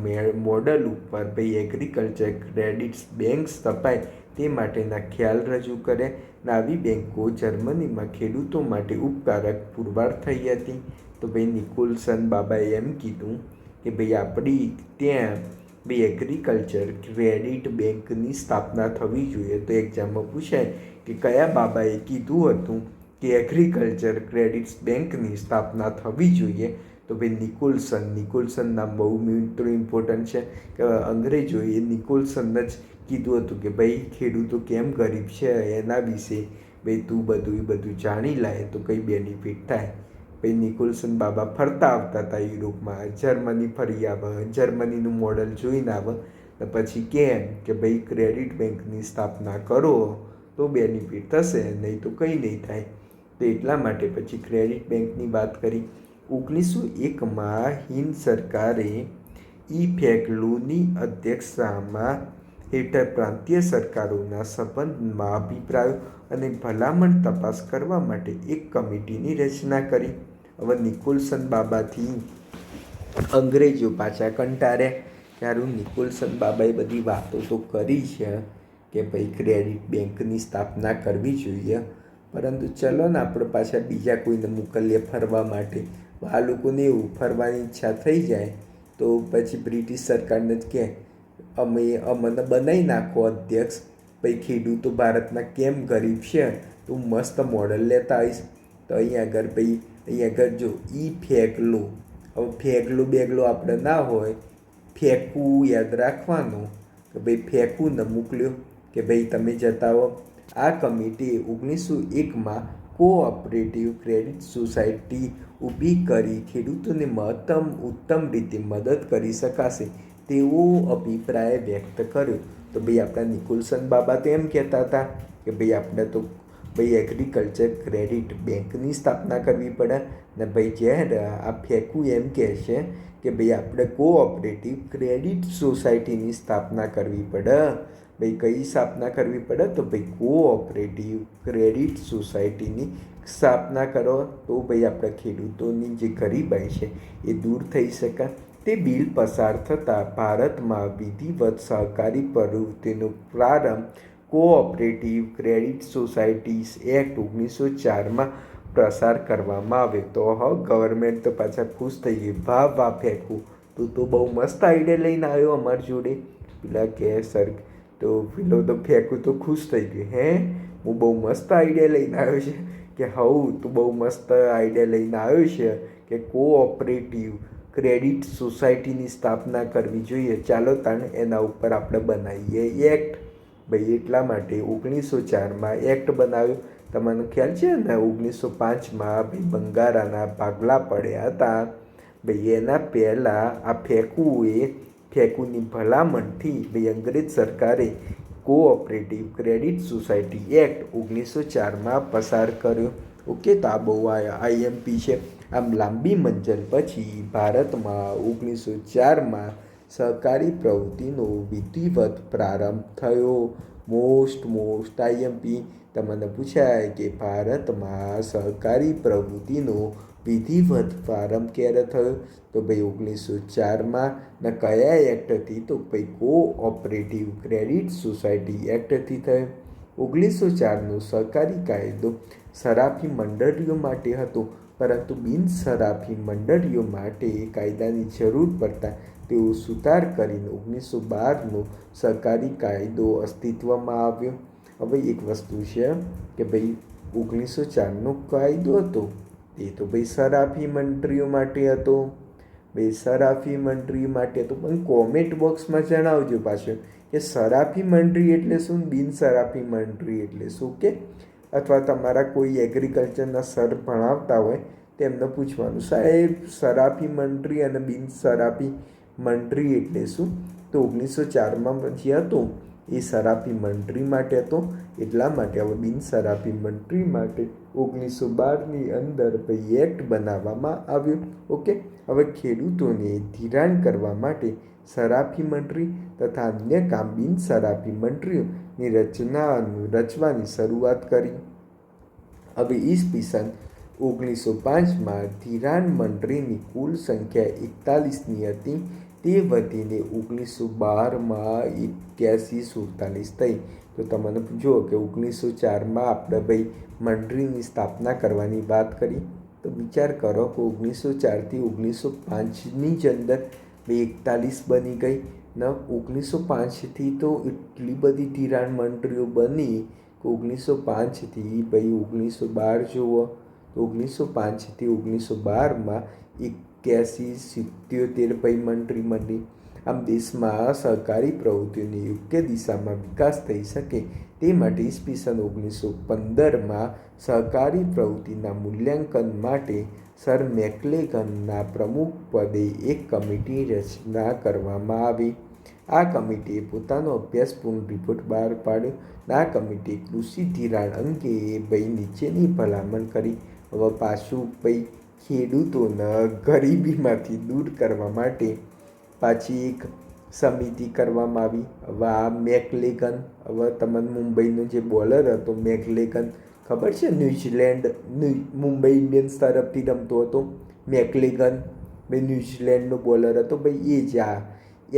મોડલ ઉપર એગ્રીકલ્ચર ક્રેડિટ બેંક સ્થપાય તે માટેના ખ્યાલ રજૂ કર્યા. આવી બેંકો જર્મનીમાં ખેડૂતો માટે ઉપકારક પુરવાર થઈ હતી. તો નિકોલસન બાબાએ એમ કીધું કે આપણી ત્યાં એગ્રીકલ્ચર ક્રેડિટ બેંકની સ્થાપના થવી જોઈએ. તો એક્ઝામમાં પૂછાય કે કયા બાબાએ કીધું હતું કે એગ્રીકલ્ચર ક્રેડિટ બેંકની સ્થાપના થવી જોઈએ? તો નિકોલસન નામ બહુ મિત્રો ઇમ્પોર્ટન્ટ છે કે અંગ્રેજોએ નિકોલસન જ કીધું હતું કે ખેડૂતો કેમ ગરીબ છે એના વિશે તું બધું જાણી લાય તો કંઈ બેનિફિટ થાય. નિકોલસન બાબા ફરતા આવતા હતા યુરોપમાં, જર્મની ફરી આવે, જર્મનીનું મોડલ જોઈને આવે તો પછી કેમ કે ક્રેડિટ બેંકની સ્થાપના કરો તો બેનિફિટ થશે, નહીં તો કંઈ નહીં થાય. તો એટલા માટે પછી ક્રેડિટ બેંકની વાત કરી. 1901માં હિન્દ સરકારે ઇફેકલુની અધ્યક્ષતામાં હેઠળ પ્રાંતીય સરકારોના સંબંધમાં અભિપ્રાયો અને ભલામણ તપાસ કરવા માટે એક કમિટીની રચના કરી. હવે નિકોલસન બાબાથી અંગ્રેજો પાછા કંટાળ્યા. ત્યારે નિકોલસન બાબાએ બધી વાતો તો કરી છે કે ક્રેડિટ બેંકની સ્થાપના કરવી જોઈએ, પરંતુ ચલો ને આપણે પાછા બીજા કોઈને મોકલીએ ફરવા માટે. આ લોકોને એવું ફરવાની ઈચ્છા થઈ જાય તો પછી બ્રિટિશ સરકારને જ કહે અમને બનાવી નાખો અધ્યક્ષ, ખેડૂતો ભારતના કેમ ગરીબ છે તો મસ્ત મોડલ લેતા આવીશ. તો અહીંયા આગળ જો ફેકલો, હવે ફેકલો બેગલો આપણે ના હોય, ફેંકવું યાદ રાખવાનું કે ફેંકવું ન મોકલ્યો કે તમે જતા હો. આ કમિટીએ 1901માં કોઓપરેટિવ ક્રેડિટ સોસાયટી ઊભી કરી ખેડૂતોને ઉત્તમ રીતે મદદ કરી શકાશે તેવો અભિપ્રાય વ્યક્ત કર્યો. તો આપણા નિકોલસન બાબા તો એમ કહેતા હતા કે આપણે તો એગ્રીકલ્ચર ક્રેડિટ બેંકની સ્થાપના કરવી પડે ને જ્યારે આ ફેંકવું એમ કહે છે કે આપણે કોઓપરેટિવ ક્રેડિટ સોસાયટીની સ્થાપના કરવી પડે. કઈ સ્થાપના કરવી પડે? તો કોઓપરેટિવ ક્રેડિટ સોસાયટીની સ્થાપના કરો તો આપણે ખેડૂતોની જે ગરીબાઈ છે એ દૂર થઈ શકે. તે બિલ પસાર થતાં ભારતમાં વિધિવત સહકારી પ્રવૃત્તિનો પ્રારંભ કોઓપરેટિવ ક્રેડિટ સોસાયટીઝ એક્ટ 1904માં પ્રસાર કરવામાં આવ્યો. તો ગવર્મેન્ટ તો પાછા ખુશ થઈ ગઈ. વાહ ફેંકવું, તું તો બહુ મસ્ત આઈડિયા લઈને આવ્યો અમારી જોડે. પેલા કે સર તો પેલો તો ફેંકવું તો ખુશ થઈ ગયું. હું બહુ મસ્ત આઈડિયા લઈને આવ્યો છે કે તું બહુ મસ્ત આઈડિયા લઈને આવ્યો છે કે કોઓપરેટિવ ક્રેડિટ સોસાયટીની સ્થાપના કરવી જોઈએ. ચાલો તાણે એના ઉપર આપણે બનાવીએ એક્ટ. એટલા માટે 1904માં એક્ટ બનાવ્યો. તમને ખ્યાલ છે ને 1905માં બંગાળાના ભાગલા પડ્યા હતા. એના પહેલાં આ ફેંકુની ભલામણથી અંગ્રેજ સરકારે કોઓપરેટિવ ક્રેડિટ સોસાયટી એક્ટ 1904માં પસાર કર્યો. ઓકે, તો આ બહુ આઈએમપી છે. આમ લાંબી મંજલ પછી ભારતમાં 1904માં સહકારી પ્રવૃત્તિનો વિધિવત પ્રારંભ થયો. મોસ્ટ આઈએમપી તમને પૂછાય કે ભારતમાં સહકારી પ્રવૃત્તિનો વિધિવત પ્રારંભ ક્યારે થયો? તો 1904માં ને કયા એક્ટથી? તો કોઓપરેટિવ ક્રેડિટ સોસાયટી એક્ટથી થયો. 1904નો સહકારી કાયદો સરાફી મંડળીઓ માટે હતો, પરંતુ બિનસરાફી મંડળીઓ માટે કાયદાની જરૂર પડતા તેઓ સુધાર કરીને 1912નો સહકારી કાયદો અસ્તિત્વમાં આવ્યો. હવે એક વસ્તુ છે કે 1904નો કાયદો હતો એ તો સરાફી મંડળીઓ માટે હતો. સરાફી મંડળી માટે તો પણ કોમેન્ટ બોક્સમાં જણાવજો પાછું કે સરાફી મંડળી એટલે શું, બિનસરાફી મંડળી એટલે શું, કે અથવા તમારા કોઈ એગ્રીકલ્ચરના સર ભણાવતા હોય તેમને પૂછવાનું, સાહેબ સરાફી મંડળી અને બિનસરાફી મંડળી એટલે શું? તો 1904માં જે હતું એ સરાફી મંડળી માટે હતો. એટલા માટે હવે બિનસરાફી મંડળી માટે 1912ની અંદર ભાઈ એક્ટ બનાવવામાં આવ્યો. ઓકે, હવે ખેડૂતોને ધિરાણ કરવા માટે સરાફી મંડળી તથા અન્ય કામ બિનસરાફી મંડળીઓની રચવાની શરૂઆત કરી. હવે ઈસવીસન 1905માં ધિરાણ મંડળીની કુલ સંખ્યા 41ની હતી. તે વધીને 1912માં 81-47 થઈ. તો તમને જુઓ કે 1904માં આપણે ભાઈ મંડળીની સ્થાપના કરવાની વાત કરી. તો વિચાર કરો કે 1904થી 1905ની જ અંદર 41 બની ગઈ ને 1905થી તો એટલી બધી ધિરાણ મંડળીઓ બની કે 1905થી ભાઈ 1912 જુઓ તો 1905થી 1912માં 81-77 ભાઈ મંડળી બની. આમ દેશમાં સહકારી પ્રવૃત્તિઓની યોગ્ય દિશામાં વિકાસ થઈ શકે તે માટે ઈસવીસન 1915માં સહકારી પ્રવૃત્તિના મૂલ્યાંકન માટે સર મેકલેગનના પ્રમુખ પદે એક કમિટી રચના કરવામાં આવી. આ કમિટીએ પોતાનો અભ્યાસપૂર્ણ રિપોર્ટ બહાર પાડ્યો. આ કમિટીએ કૃષિ ધિરાણ અંગે ભાઈ નીચેની ભલામણ કરી. હવે પાછું ભાઈ ખેડૂતોને ગરીબીમાંથી દૂર કરવા માટે પાછી એક સમિતિ કરવામાં આવી. હવે આ મેકલેગન, હવે તમને મુંબઈનો જે બોલર હતો મેકલેગન ખબર છે, ન્યૂઝીલેન્ડ મુંબઈ ઇન્ડિયન્સ તરફથી રમતો હતો મેકલેગન, ભાઈ ન્યૂઝીલેન્ડનો બોલર હતો ભાઈ. એ જ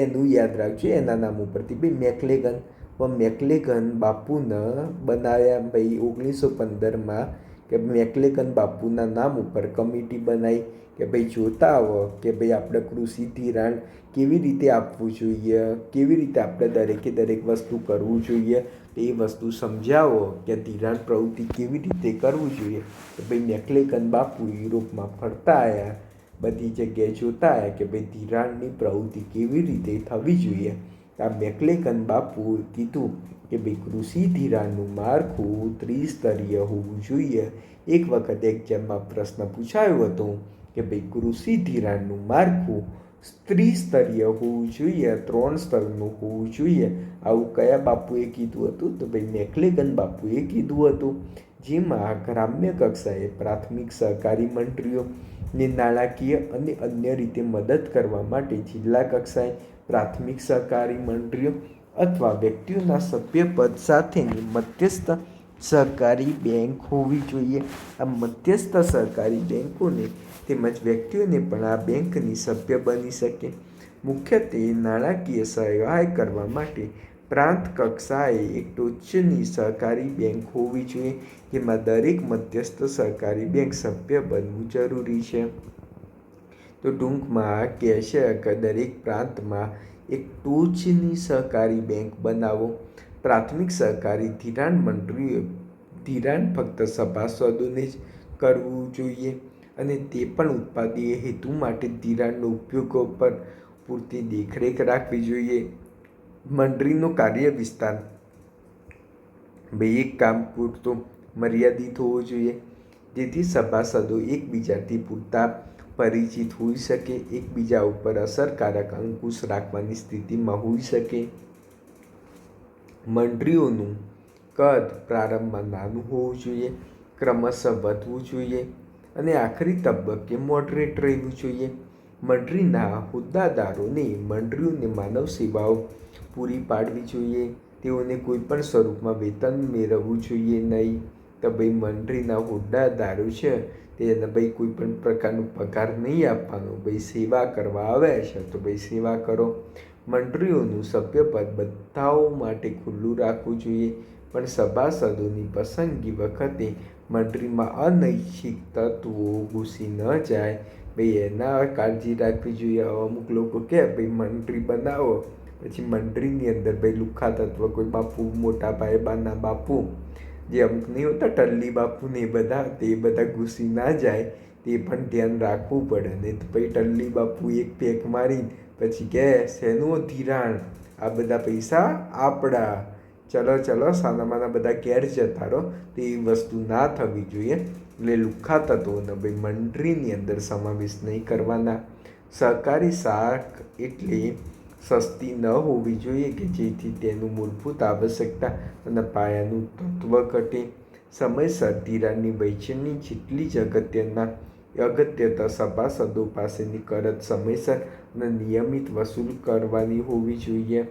એનું યાદ રાખજો એના નામ ઉપરથી ભાઈ મેકલેગન. મેકલેગન બાપુને બનાવ્યા ભાઈ 1915માં કે મેકલેગન બાપુના નામ ઉપર કમિટી બનાવી કે ભાઈ જોતા આવો કે ભાઈ આપણે કૃષિ ધિરાણ કેવી રીતે આપવું જોઈએ, કેવી રીતે આપણે દરેકે દરેક વસ્તુ કરવું જોઈએ, એ વસ્તુ સમજાવો કે ધિરાણ પ્રવૃત્તિ કેવી રીતે કરવું જોઈએ. કે ભાઈ મેકલેગન બાપુ યુરોપમાં ફરતા આવ્યા, બધી જગ્યાએ જોતા આવ્યા કે ભાઈ ધિરાણની પ્રવૃત્તિ કેવી રીતે થવી જોઈએ. આ મેકલેગન બાપુએ કીધું કે ભાઈ કૃષિ ધિરાણનું માળખું ત્રિસ્તરીય હોવું જોઈએ. એક વખત એક્ઝામમાં પ્રશ્ન પૂછાયો હતો કે ભાઈ કૃષિ ધિરાણનું માળખું ત્રિસ્તરીય હોવું જોઈએ, 3 સ્તરનું હોવું જોઈએ. આવું કયા બાપુએ કીધું હતું? તો ભાઈ મેકલેગન બાપુએ કીધું હતું. જેમાં ગ્રામ્ય કક્ષાએ પ્રાથમિક સહકારી મંડળીઓને નાણાકીય અને અન્ય રીતે મદદ કરવા માટે જિલ્લા કક્ષાએ પ્રાથમિક સહકારી મંડળીઓ અથવા વ્યક્તિઓના સભ્યપદ સાથેની મધ્યસ્થ સહકારી બેંક હોવી જોઈએ. આ મધ્યસ્થ સહકારી બેંકોને તેમજ વ્યક્તિઓને પણ આ બેંકની સભ્ય બની શકે. મુખ્યત્વે નાણાકીય સહાય કરવા માટે પ્રાંત કક્ષાએ એક ટોચની સહકારી બેંક હોવી જોઈએ, જેમાં દરેક મધ્યસ્થ સહકારી બેંક સભ્ય બનવું જરૂરી છે. તો ટૂંકમાં કહે છે કે દરેક પ્રાંતમાં એક ટોચની સહકારી બેંક બનાવો. પ્રાથમિક સહકારી ધિરાણ મંડળીઓ ધિરાણ ફક્ત સભાસદોને જ કરવું જોઈએ અને તે પણ ઉત્પાદીય હેતુ માટે ધિરાણનો ઉપયોગો પર પૂરતી દેખરેખ રાખવી જોઈએ. મંડળીનો કાર્ય વિસ્તાર ભાઈ એક કામ પૂરતો મર્યાદિત હોવો જોઈએ, જેથી સભાસદો એકબીજાથી પૂરતા પરિચિત હોઈ શકે, એકબીજા ઉપર અસરકારક અંકુશ રાખવાની સ્થિતિમાં હોઈ શકે. મંડળીઓનું કદ પ્રારંભમાં નાનું હોવું જોઈએ, ક્રમશઃ વધવું જોઈએ અને આખરી તબક્કે મોડરેટ રહેવું જોઈએ. મંડળીના હોદ્દેદારોને મંડળીઓને માનવ સેવાઓ પૂરી પાડવી જોઈએ. તેઓને કોઈપણ સ્વરૂપમાં વેતન મેળવવું જોઈએ નહીં. તો ભાઈ મંડળીના હોદ્દેદારો છે તેને ભાઈ કોઈ પણ પ્રકારનો પગાર નહીં આપવાનો. ભાઈ સેવા કરવા આવ્યા છે તો ભાઈ સેવા કરો. મંડળીઓનું સભ્યપદ બધાઓ માટે ખુલ્લું રાખવું જોઈએ, પણ સભાસદોની પસંદગી વખતે મંડળીમાં અનૈચ્છિક તત્વો ઘૂસી ન જાય ભાઈ એના કાળજી રાખવી જોઈએ. અમુક લોકો કહે ભાઈ મંડળી બનાવો, પછી મંડળીની અંદર ભાઈ લુખ્ખા તત્વ કોઈ બાપુ, મોટા ભાઈ બાના બાપુ જે અમુક નહીં હોતા ટલ્લી બાપુ ને એ બધા ઘૂસી ના જાય તે પણ ધ્યાન રાખવું પડે. નહીં તો ભાઈ ટલ્લી બાપુ એક પેક મારીને પછી કહે શેનું ધિરાણ, આ બધા પૈસા આપણા, ચલો સાનામાના બધા ઘેર જતા રહો. તો એ વસ્તુ ના થવી જોઈએ. એટલે લુખ્ખા તત્વોને ભાઈ મંડળીની અંદર સમાવેશ નહીં કરવાના. સહકારી શાખ એટલે સસ્તી ન હોવી જોઈએ કે જેથી તેનું મૂળભૂત આવશ્યકતા અને પાયાનું તત્વ ઘટે. સમયસર ધિરાણની વહેંચણી જેટલી જ અગત્યતા સભાસદો પાસેની કરજ સમયસર અને નિયમિત વસૂલ કરવાની હોવી જોઈએ.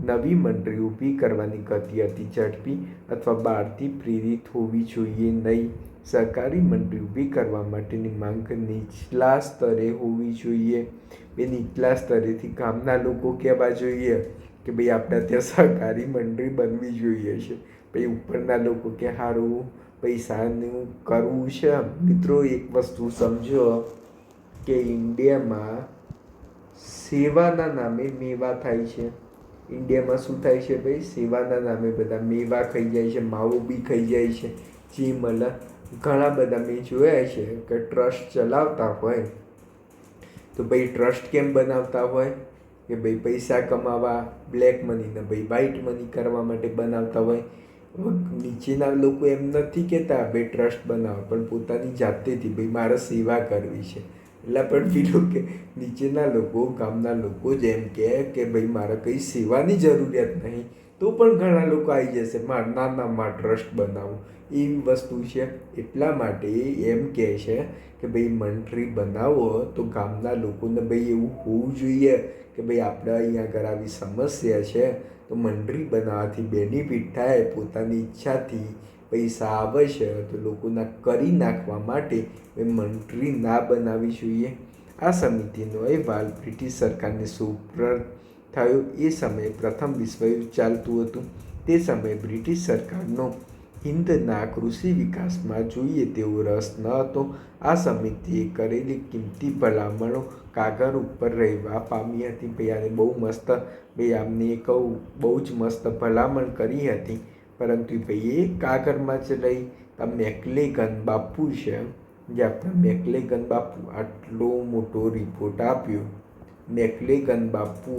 નવી મંડળી ઊભી કરવાની ગતિ અતિ ઝડપી અથવા બહારથી પ્રેરિત હોવી જોઈએ નહીં. સહકારી મંડળી ઊભી કરવા માટેની માંગ નીચલા સ્તરે હોવી જોઈએ. નીચલા સ્તરેથી ગામના લોકો કહેવા જોઈએ કે ભાઈ આપણે ત્યાં સહકારી મંડળી બનવી જોઈએ છે. પછી ઉપરના લોકો કે સારું પૈસાનું કરવું છે. મિત્રો એક વસ્તુ સમજો કે ઇન્ડિયામાં સેવાના નામે મેવા થાય છે. ઇન્ડિયામાં શું થાય છે ભાઈ? સેવાના નામે બધા મેવા ખાઈ જાય છે, માવો બી ખાઈ જાય છે. જે મતલબ ઘણા બધા મેં જોયા છે કે ટ્રસ્ટ ચલાવતા હોય તો ભાઈ ટ્રસ્ટ કેમ બનાવતા હોય કે ભાઈ પૈસા કમાવા, બ્લેક મનીને ભાઈ વ્હાઇટ મની કરવા માટે બનાવતા હોય. નીચેના લોકો એમ નથી કહેતા ભાઈ ટ્રસ્ટ બનાવો, પણ પોતાની જાતેથી ભાઈ મારે સેવા કરવી છે. એટલે પણ પેલો કે નીચેના લોકો, ગામના લોકો જ એમ કે ભાઈ મારે કંઈ સેવાની જરૂરિયાત નહીં, તો પણ ઘણા લોકો આવી જશે ના મારે ટ્રસ્ટ બનાવું. એવી વસ્તુ છે. એટલા માટે એમ કહે છે કે ભાઈ મંડળી બનાવો તો ગામના લોકોને ભાઈ એવું હોવું જોઈએ કે ભાઈ આપણે અહીંયા આગળ આવી સમસ્યા છે તો મંડળી બનાવવાથી બેનિફિટ થાય. પોતાની ઈચ્છાથી પૈસા આવે છે તો લોકોના કરી નાખવા માટે મંડળી ના બનાવવી જોઈએ. આ સમિતિનો અહેવાલ બ્રિટિશ સરકારને સુપરત થયો. એ સમયે પ્રથમ વિશ્વયુદ્ધ ચાલતું હતું. તે સમયે બ્રિટિશ સરકારનો હિંદના કૃષિ વિકાસમાં જોઈએ તેવો રસ ન હતો. આ સમિતિએ કરેલી કિંમતી ભલામણો કાગળ ઉપર રહેવા પામી હતી. ભાઈ આને બહુ મસ્ત, ભાઈ આમને કહું બહુ જ મસ્ત ભલામણ કરી હતી, પરંતુ ભાઈ એ કાગળમાં જ રહી. આ મેકલેગન બાપુ છે, જે આપણા મેકલેગન બાપુ આટલો મોટો રિપોર્ટ આપ્યો. મેકલેગન બાપુ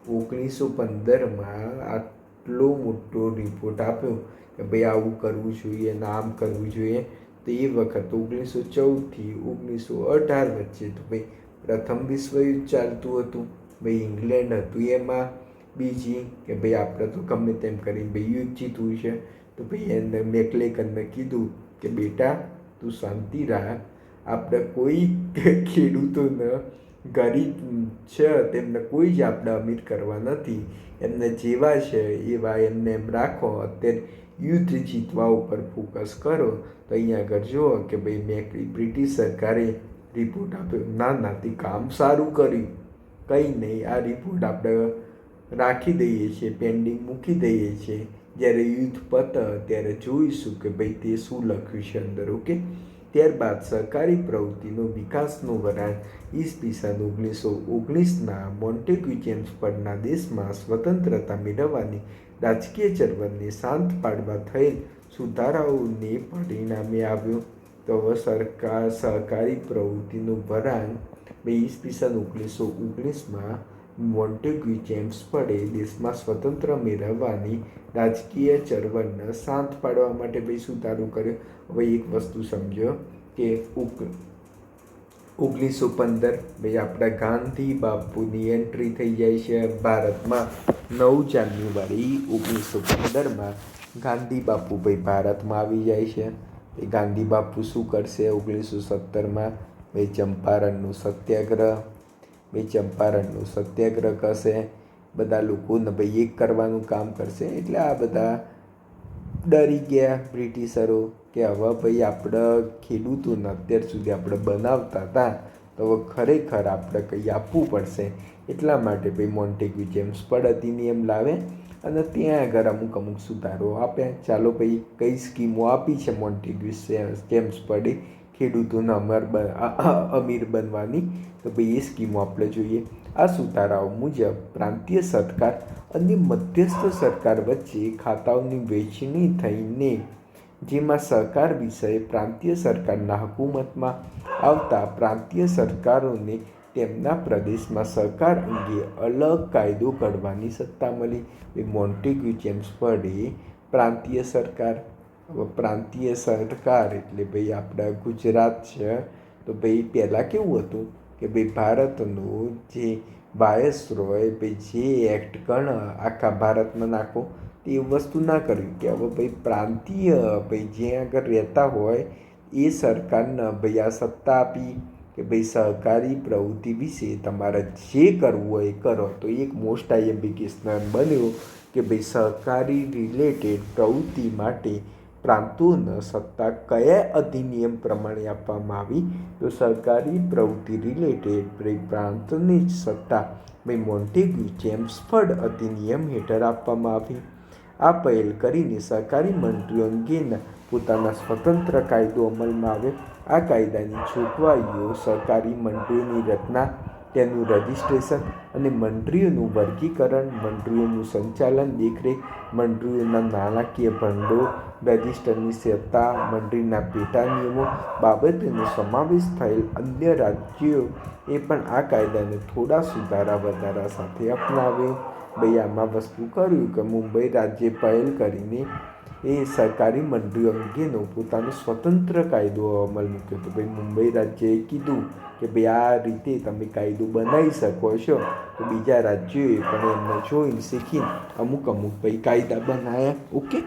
1915માં આટલો મોટો રિપોર્ટ આપ્યો કે ભાઈ આવું કરવું જોઈએ ને આમ કરવું જોઈએ. તો એ વખત 1914થી 1918 વચ્ચે તો ભાઈ પ્રથમ વિશ્વયુદ્ધ ચાલતું હતું. ભાઈ ઇંગ્લેન્ડ હતું એમાં બીજી કે ભાઈ આપણે તો ગમે તેમ કરીને ભાઈ યુદ્ધ જીતવું છે. તો ભાઈ એને મેકલેગનને કીધું કે બેટા તું શાંતિ રાખ, આપણે કોઈ ખેડૂતોને ગરીબ છે તેમને કોઈ જ આપણે અમીર કરવા નથી. એમને જેવા છે એવા એમને એમ રાખો. અત્યારે યુદ્ધ જીતવા ઉપર ફોકસ કરો. તો અહીંયા આગળ જુઓ કે ભાઈ બ્રિટિશ સરકારે રિપોર્ટ આપ્યો. ના તે કામ સારું કર્યું, કંઈ નહીં, આ રિપોર્ટ આપણે રાખી દઈએ છીએ, પેન્ડિંગ મૂકી દઈએ છીએ. જ્યારે યુદ્ધ પતે ત્યારે જોઈશું કે ભાઈ તે શું લખ્યું છે અંદર. ઓકે. ત્યારબાદ સહકારી પ્રવૃત્તિનો વિકાસનો વરાળ ઈસવીસન 1919ના મોન્ટેગ્યુ ચેમ્સફર્ડના દેશમાં સ્વતંત્રતા મેળવવાની રાજકીય ચળવળને શાંત પાડવા થયેલ સુધારાઓને પરિણામે આવ્યો. તો હવે સહકારી પ્રવૃત્તિનો વરાળ ઈસવીસન 1919માં મોન્ટેગ્યુ ચેમ્સફર્ડે દેશમાં સ્વતંત્ર મેળવવાની રાજકીય ચળવળને શાંત પાડવા માટે ભાઈ સુધારો કર્યો. હવે એક વસ્તુ સમજો કે 1915 ભાઈ આપણા ગાંધી બાપુની એન્ટ્રી થઈ જાય છે ભારતમાં. 9 જાન્યુઆરી 1915માં ગાંધી બાપુ ભાઈ ભારતમાં આવી જાય છે. ગાંધી બાપુ શું કરશે 1917માં? ભાઈ ચંપારણનું સત્યાગ્રહ કરશે. બધા લોકોને ભાઈ એક કરવાનું કામ કરશે. એટલે આ બધા ડરી ગયા બ્રિટિશરો કે હવે ભાઈ આપણે ખેડૂતોને અત્યાર સુધી આપણે બનાવતા હતા તો હવે ખરેખર આપણે કંઈ આપવું પડશે. એટલા માટે ભાઈ મોન્ટેગ્યુ ચેમ્સફર્ડ અધિનિયમ લાવે અને ત્યાં આગળ અમુક સુધારો આપ્યા. ચાલો ભાઈ કઈ સ્કીમો આપી છે મોન્ટેગ્યુ ચેમ્સફર્ડે ખેડૂતોને અમીર બનવાની, તો ભાઈ એ સ્કીમો આપણે જોઈએ. આ સુધારાઓ મુજબ પ્રાંતીય સરકાર અને મધ્યસ્થ સરકાર વચ્ચે ખાતાઓની વહેંચણી થઈને, જેમાં સહકાર વિષય પ્રાંતીય સરકારના હુકુમતમાં આવતા પ્રાંતીય સરકારોને તેમના પ્રદેશમાં સહકાર અંગે અલગ કાયદો ઘડવાની સત્તા મળી. મોન્ટેગ્યુ ચેમ્સફર્ડે પ્રાંતીય સરકાર એટલે ભાઈ આપણા ગુજરાત છે. તો ભાઈ પહેલાં કેવું હતું કે ભાઈ ભારતનો જે વાયસરોય ભાઈ જે એક્ટ ગણ આખા ભારતમાં નાખો તે વસ્તુ ના કરવી કે હવે ભાઈ પ્રાંતીય ભાઈ જ્યાં આગળ રહેતા હોય એ સરકારને ભાઈ આ સત્તા આપી કે ભાઈ સહકારી પ્રવૃત્તિ વિશે તમારે જે કરવું હોય એ કરો. તો એક મોસ્ટ આઈએમપી ક્વેશ્ચન બન્યો કે ભાઈ સહકારી રિલેટેડ પ્રવૃત્તિ માટે પ્રાંતોને સત્તા કયા અધિનિયમ પ્રમાણે આપવામાં આવી? તો સહકારી પ્રવૃત્તિ રિલેટેડ પ્રાંતની સત્તા ભાઈ મોન્ટેગ્યુ ચેમ્સફર્ડ અધિનિયમ હેઠળ આપવામાં આવી. આ પહેલ કરીને સહકારી મંડળીઓ અંગેના પોતાના સ્વતંત્ર કાયદો અમલમાં આવે. આ કાયદાની જોગવાઈઓ સહકારી મંડળીઓની રચના, તેનું રજિસ્ટ્રેશન અને મંડળીઓનું વર્ગીકરણ, મંડળીઓનું સંચાલન દેખરેખ, મંડળીઓના નાણાકીય ભંડોળ, રજિસ્ટરની સત્તા, મંડળીના પેટા નિયમો બાબતેનો સમાવેશ થયેલ. અન્ય રાજ્યો એ પણ આ કાયદાને થોડા સુધારા વધારા સાથે અપનાવ્યો. ભાઈ આમાં વસ્તુ કર્યું કે મુંબઈ રાજ્યે પહેલ કરીને એ સહકારી મંડળીઓ અંગેનો પોતાનો સ્વતંત્ર કાયદો અમલ મૂક્યો. તો ભાઈ મુંબઈ રાજ્યએ કીધું કે ભાઈ આ રીતે તમે કાયદો બનાવી શકો છો. તો બીજા રાજ્યોએ પણ એમને જોઈને શીખીને અમુક ભાઈ કાયદા બનાવ્યા. ઓકે,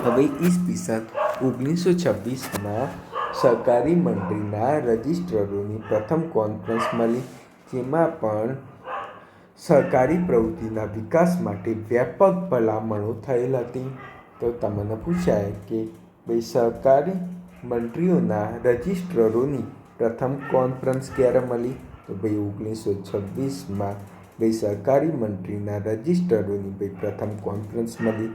હવે ઈસવીસન 1926માં સહકારી મંડળીના રજિસ્ટ્રારોની પ્રથમ કોન્ફરન્સ મળી, જેમાં પણ સહકારી પ્રવૃત્તિના વિકાસ માટે વ્યાપક ભલામણો થયેલ હતી. તો તમને પૂછાય કે ભાઈ સહકારી મંડળીઓના રજિસ્ટ્રારોની પ્રથમ કોન્ફરન્સ ક્યારે મળી? તો ભાઈ 1926માં ભાઈ સહકારી મંડળીના રજિસ્ટ્રારોની ભાઈ પ્રથમ કોન્ફરન્સ મળી.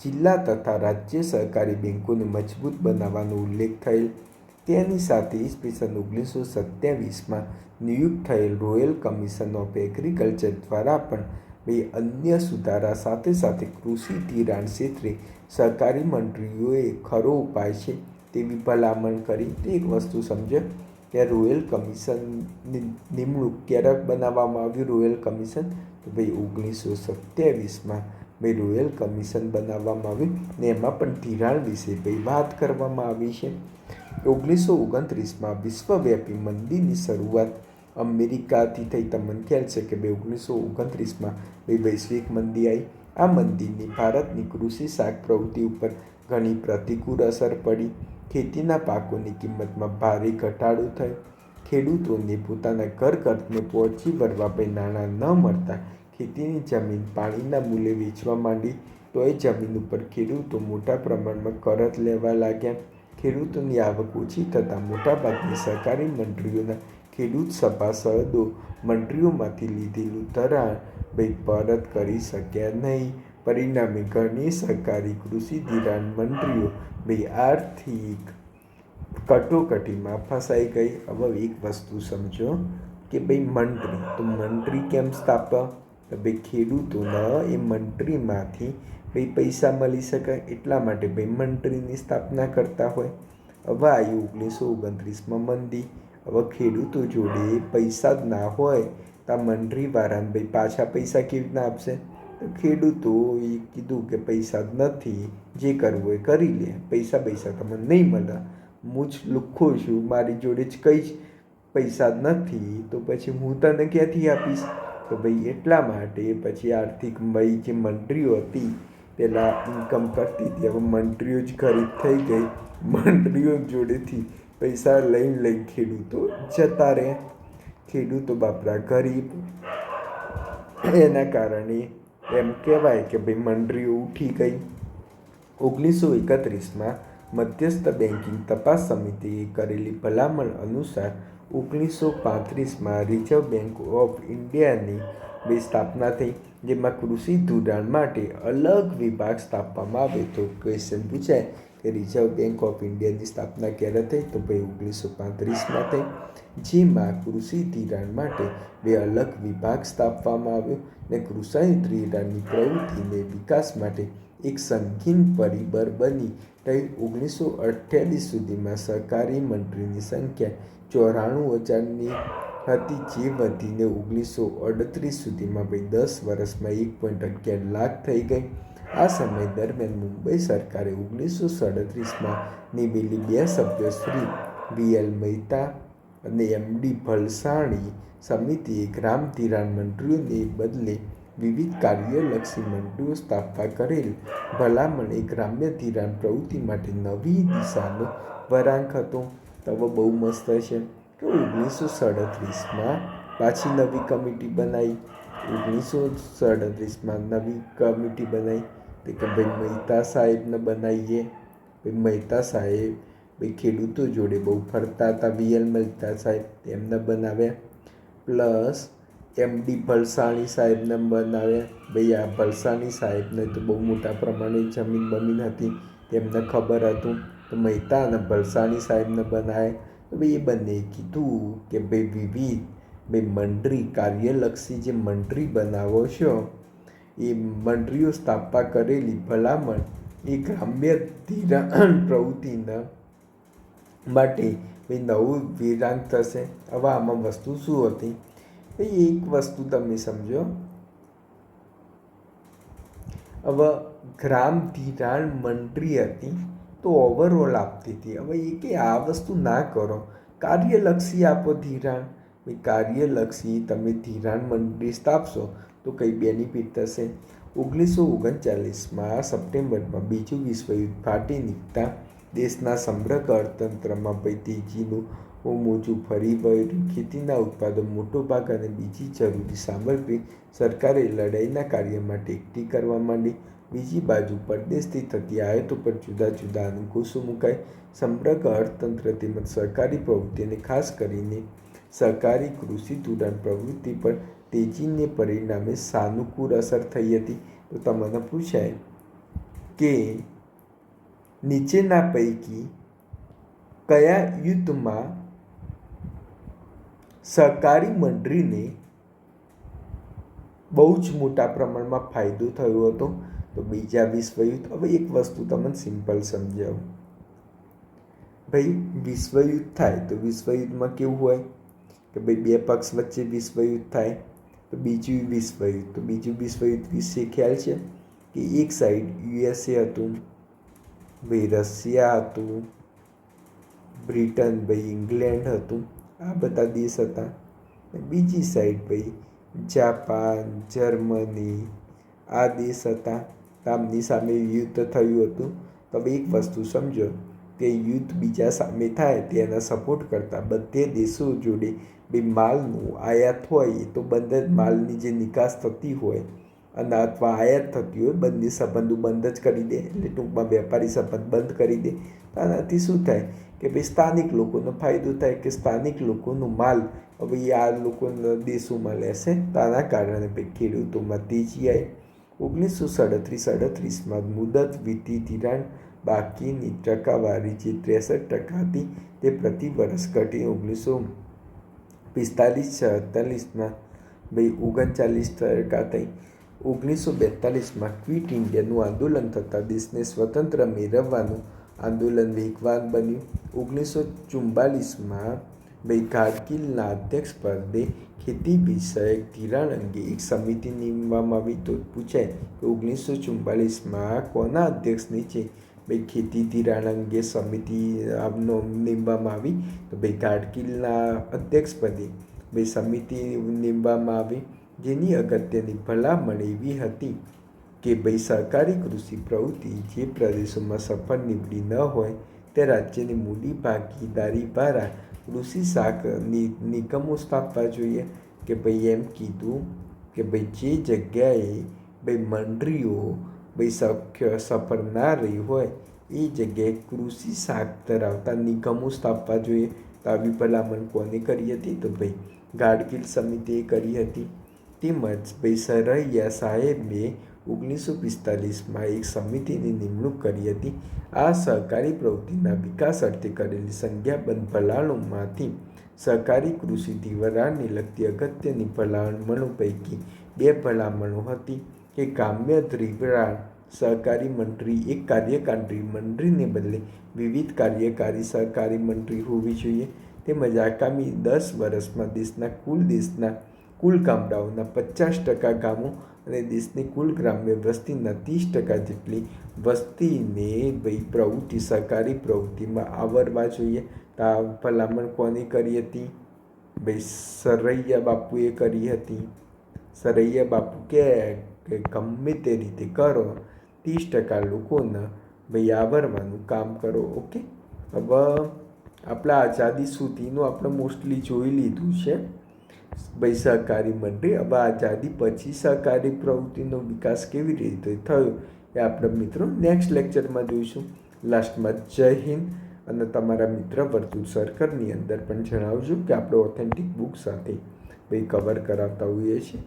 જિલ્લા તથા રાજ્ય સહકારી બેંકોને મજબૂત બનાવવાનો ઉલ્લેખ થયેલ. તેની સાથે ઈસવીસન 1927માં નિયુક્ત થયેલ રોયલ કમિશન ઓફ એગ્રીકલ્ચર દ્વારા પણ ભાઈ અન્ય સુધારા સાથે સાથે કૃષિ ધિરાણ ક્ષેત્રે સહકારી મંડળીઓએ ખરો ઉપાય છે તેવી ભલામણ કરી. તે એક વસ્તુ સમજો કે રોયલ કમિશનની નિમણૂક ક્યારે બનાવવામાં આવ્યું? રોયલ કમિશન તો ભાઈ 1927માં ભાઈ રોયલ કમિશન બનાવવામાં આવ્યું ને એમાં પણ ધિરાણ વિશે ભાઈ વાત કરવામાં આવી છે. 1929માં વિશ્વવ્યાપી મંદીની શરૂઆત અમેરિકાથી થઈ. તમને ખ્યાલ છે કે ભાઈ 1929માં ભાઈ વૈશ્વિક મંદી આવી. આ મંદીની ભારતની કૃષિ શાક પ્રવૃત્તિ ઉપર ઘણી પ્રતિકૂળ અસર પડી. ખેતીના પાકોની કિંમતમાં ભારે ઘટાડો થયો. ખેડૂતોને પોતાના ઘર ખર્ચને પહોંચી વળવા ભાઈ નાણાં ન મળતા ખેતીની જમીન પાણીના મૂલ્યે વેચવા માંડી. તો એ જમીન ઉપર ખેડૂતો મોટા પ્રમાણમાં કરજ લેવા લાગ્યા. ખેડૂતોની આવક ઓછી થતાં મોટાભાગની સહકારી મંડળીઓના ખેડૂત સભાસદો મંડળીઓમાંથી લીધેલું ધિરાણ ભાઈ પરત કરી શક્યા નહીં. પરિણામે ઘણી સહકારી કૃષિ ધિરાણ મંડળીઓ ભાઈ આર્થિક કટોકટીમાં ફસાઈ ગઈ. હવે એક વસ્તુ સમજો કે ભાઈ મંડળી, તો મંડળી કેમ સ્થાપવા? તો ભાઈ ખેડૂતોના એ મંડળીમાંથી ભાઈ પૈસા મળી શકે એટલા માટે ભાઈ મંડળીની સ્થાપના કરતા હોય. હવે આવી 1929માં મંદી. હવે ખેડૂતો જોડે પૈસા જ ના હોય તો આ મંડળીવાળાને ભાઈ પાછા પૈસા કેવી રીતના આપશે? તો ખેડૂતોએ કીધું કે પૈસા જ નથી, જે કરવું હોય કરી લે, પૈસા તમને નહીં મળે, હું જ લુખ્ખો છું, મારી જોડે જ કંઈ જ પૈસા જ નથી, તો પછી હું તને ક્યાંથી આપીશ? તો ભાઈ એટલા માટે પછી આર્થિક ભાઈ જે મંડળીઓ હતી પહેલાં ઇન્કમ કરતી હતી, હવે મંડળીઓ જ ગરીબ થઈ ગઈ. મંડળીઓ જોડેથી પૈસા લઈને ખેડૂતો જતા રહે. ખેડૂતો બાપરા ગરીબ. એના કારણે એમ કહેવાય કે ભાઈ મંડળીઓ ઉઠી ગઈ. 1931માં મધ્યસ્થ બેન્કિંગ તપાસ સમિતિએ કરેલી ભલામણ અનુસાર 1935માં રિઝર્વ બેંક ઓફ ઇન્ડિયાની બે સ્થાપના થઈ, જેમાં કૃષિ ધિરાણ માટે અલગ વિભાગ સ્થાપવામાં આવે. તો ક્વેશ્ચન પૂછાય કે રિઝર્વ બેંક ઓફ ઇન્ડિયાની સ્થાપના ક્યારે થઈ? તો ભાઈ 1935માં થઈ, જેમાં કૃષિ ધિરાણ માટે બે અલગ વિભાગ સ્થાપવામાં આવ્યો ને કૃષિ ધિરાણની પ્રવૃત્તિને વિકાસ માટે એક સંગીન પરિબળ બની રહી. 1948 સુધીમાં સહકારી મંડળીની સંખ્યા 94,000ની હતી, જે વધીને 1938 સુધીમાં ભાઈ 10 વર્ષમાં 1.11 લાખ થઈ ગઈ. આ સમય દરમિયાન મુંબઈ સરકારે 1937માં નિમેલી બે સભ્યો શ્રી વી.એલ. મહેતા અને એમડી ભલસાણી સમિતિએ ગ્રામ ધિરાણ મંડળીઓને બદલે વિવિધ કાર્યલક્ષી મંડળીઓ સ્થાપવા કરેલ ભલામણ એ ગ્રામ્ય ધિરાણ પ્રવૃત્તિ માટે નવી દિશાનો વળાંક હતો. તો હવે બહુ મસ્ત છે કે 1937માં પાછી નવી કમિટી બનાવી. 1937માં નવી કમિટી બનાવી તે કે ભાઈ મહેતા સાહેબને બનાવીએ. ભાઈ મહેતા સાહેબ ભાઈ ખેડૂતો જોડે બહુ ફરતા હતા. વીએલ મહેતા સાહેબ એમને બનાવ્યા. પ્લસ એમડી ભલસાણી સાહેબને બનાવ્યા. ભાઈ આ ભલસાણી સાહેબને તો બહુ મોટા પ્રમાણે જમીન બમીન હતી તેમને ખબર હતું, તો મહેતા અને ભલસાણી સાહેબને બનાવ્યા. તો ભાઈ એ બંને કીધું કે ભાઈ વિવિધ ભાઈ મંડળી કાર્યલક્ષી જે મંડળી બનાવો છો એ મંડળીઓ સ્થાપવા કરેલી ભલામણ એ ગ્રામ્ય ધિરાણ પ્રવૃત્તિના માટે ભાઈ નવું વિરાંક થશે. હવે આમાં વસ્તુ શું હતી? ભાઈ એક વસ્તુ તમે સમજો. હવે ગ્રામ ધિરાણ મંડળી હતી તો ઓવરઓલ આપતી હતી. હવે એ કે આ વસ્તુ ના કરો, કાર્યલક્ષી આપો ધિરાણ. ભાઈ કાર્યલક્ષી તમે ધિરાણ મંડળી સ્થાપશો તો કઈ બેનિફિટ થશે? 1939માં સપ્ટેમ્બરમાં બીજું વિશ્વયુદ્ધ ફાટી નીકળતા દેશના સમગ્ર અર્થતંત્રમાં ભાઈ તેજીનું મોજું ફરી વળ્યું. ખેતીના ઉત્પાદનો મોટો ભાગ અને બીજી જરૂરી સામગ્રી સરકારે લડાઈના કાર્ય માટે એકઠી કરવા માંડી. બીજી બાજુ પરદેશથી થતી આયાતો પર જુદા જુદા અંકુશો મુકાય. સમગ્ર અર્થતંત્ર તેમજ સહકારી પ્રવૃત્તિને ખાસ કરીને સહકારી કૃષિ ધિરાણ પ્રવૃત્તિ પર તેજીને પરિણામે સાનુકૂળ અસર થઈ હતી. તો તમને પૂછાય કે નીચેના પૈકી કયા યુદ્ધમાં સહકારી મંડળીને બહુ જ મોટા પ્રમાણમાં ફાયદો થયો હતો? તો બીજા વિશ્વયુદ્ધ. હવે એક વસ્તુ તમને સિમ્પલ સમજાવું. ભાઈ વિશ્વયુદ્ધ થાય તો વિશ્વયુદ્ધમાં કેવું હોય કે ભાઈ બે પક્ષ વચ્ચે વિશ્વયુદ્ધ થાય. તો બીજું વિશ્વયુદ્ધ, તો બીજું વિશ્વયુદ્ધ વિશે ખ્યાલ છે કે એક સાઈડ યુએસએ હતું, ભાઈ રશિયા હતું, બ્રિટન ભાઈ ઇંગ્લેન્ડ હતું, આ બધા દેશ હતા. બીજી સાઈડ ભાઈ જાપાન, જર્મની આ દેશ હતા. આમની સામે યુદ્ધ થયું હતું. તો હવે એક વસ્તુ સમજો કે યુદ્ધ બીજા સામે થાય તેના સપોર્ટ કરતા બધે દેશો જોડે બે માલનું આયાત હોય તો બંધ જ માલની જે નિકાસ થતી હોય અને અથવા આયાત થતી હોય બંને સંબંધો બંધ જ કરી દે. એટલે ટૂંકમાં વેપારી સંબંધ બંધ કરી દે. તો આનાથી શું થાય કે ભાઈ સ્થાનિક લોકોનો ફાયદો થાય કે સ્થાનિક લોકોનો માલ હવે આ લોકોના દેશોમાં લેશે. તો આના કારણે ભાઈ ખેડૂતોમાં તેજી આવી. 1937-38માં મુદત વિધિ ધિરાણ બાકીની ટકાવારી જે 63% હતી તે પ્રતિ વર્ષ ઘટી 1945-46માં ભાઈ 39% થઈ. 1942માં ક્વિટ ઇન્ડિયાનું આંદોલન થતાં દેશને સ્વતંત્ર મેળવવાનું આંદોલન વેગવાન બન્યું. 1944માં ભાઈ ગાડગીલના અધ્યક્ષ પદે ખેતી વિષયક ધિરાણ અંગે એક સમિતિ નીમવામાં આવી. તો પૂછાય કે 1944માં કોના અધ્યક્ષ નીચે ભાઈ ખેતી ધિરાણ અંગે સમિતિ નીમવામાં આવી? તો ભાઈ ગાડગીલના અધ્યક્ષ પદે ભાઈ સમિતિ નીમવામાં આવી, જેની અગત્યની ભલામણ એવી હતી કે ભાઈ સહકારી કૃષિ પ્રવૃત્તિ જે પ્રદેશોમાં સફળ નીવડી ન હોય તે રાજ્યની મૂડી ભાગીદારી દ્વારા કૃષિ શાક નિગમો સ્થાપવા જોઈએ. કે ભાઈ એમ કીધું કે ભાઈ જે જગ્યાએ ભાઈ મંડળીઓ ભાઈ સફળ ના રહી હોય એ જગ્યાએ કૃષિ શાક ધરાવતા નિગમો સ્થાપવા જોઈએ. તો આવી ભલામણ કોને કરી હતી? તો ભાઈ ગાડગીલ સમિતિએ કરી હતી. તેમજ ભાઈ સરૈયા સાહેબે 1945માં એક સમિતિની નિમણૂક કરી હતી. આ સહકારી પ્રવૃત્તિના વિકાસ અર્થે કરેલી સંખ્યાબંધ ભલામણોમાંથી સહકારી કૃષિ ધિરાણને લગતી અગત્યની ભલામણો પૈકી બે ભલામણો હતી કે ગ્રામ્ય ધિરાણ સહકારી મંડળી એક કાર્યકારી મંડળીને બદલે વિવિધ કાર્યકારી સહકારી મંડળી હોવી જોઈએ. તેમજ આગામી 10 વર્ષમાં દેશના કુલ ગામડાઓના 50% ગામો અને દેશની કુલ ગ્રામ્ય વસ્તીના 30% જેટલી વસ્તીને ભાઈ પ્રવૃત્તિ સહકારી પ્રવૃત્તિમાં આવરવા જોઈએ. તો આ ભલામણ કોને કરી હતી? ભાઈ સરૈયા બાપુએ કરી હતી. સરૈયા બાપુ કે ગમે તે રીતે કરો, 30% લોકોને ભાઈ આવરવાનું કામ કરો. ઓકે, હવે આપણા આઝાદી સુધીનું આપણે મોસ્ટલી જોઈ લીધું છે ભાઈ સહકારી મંડળી. હવે આઝાદી પછી સહકારી પ્રવૃત્તિનો વિકાસ કેવી રીતે થયો એ આપણે મિત્રો નેક્સ્ટ લેક્ચરમાં જોઈશું. લાસ્ટમાં જય હિન્દ. અને તમારા મિત્ર વર્તુળ સર્કલની અંદર પણ જણાવજો કે આપણે ઓથેન્ટિક બુક સાથે ભાઈ કવર કરાવતા હોઈએ છીએ.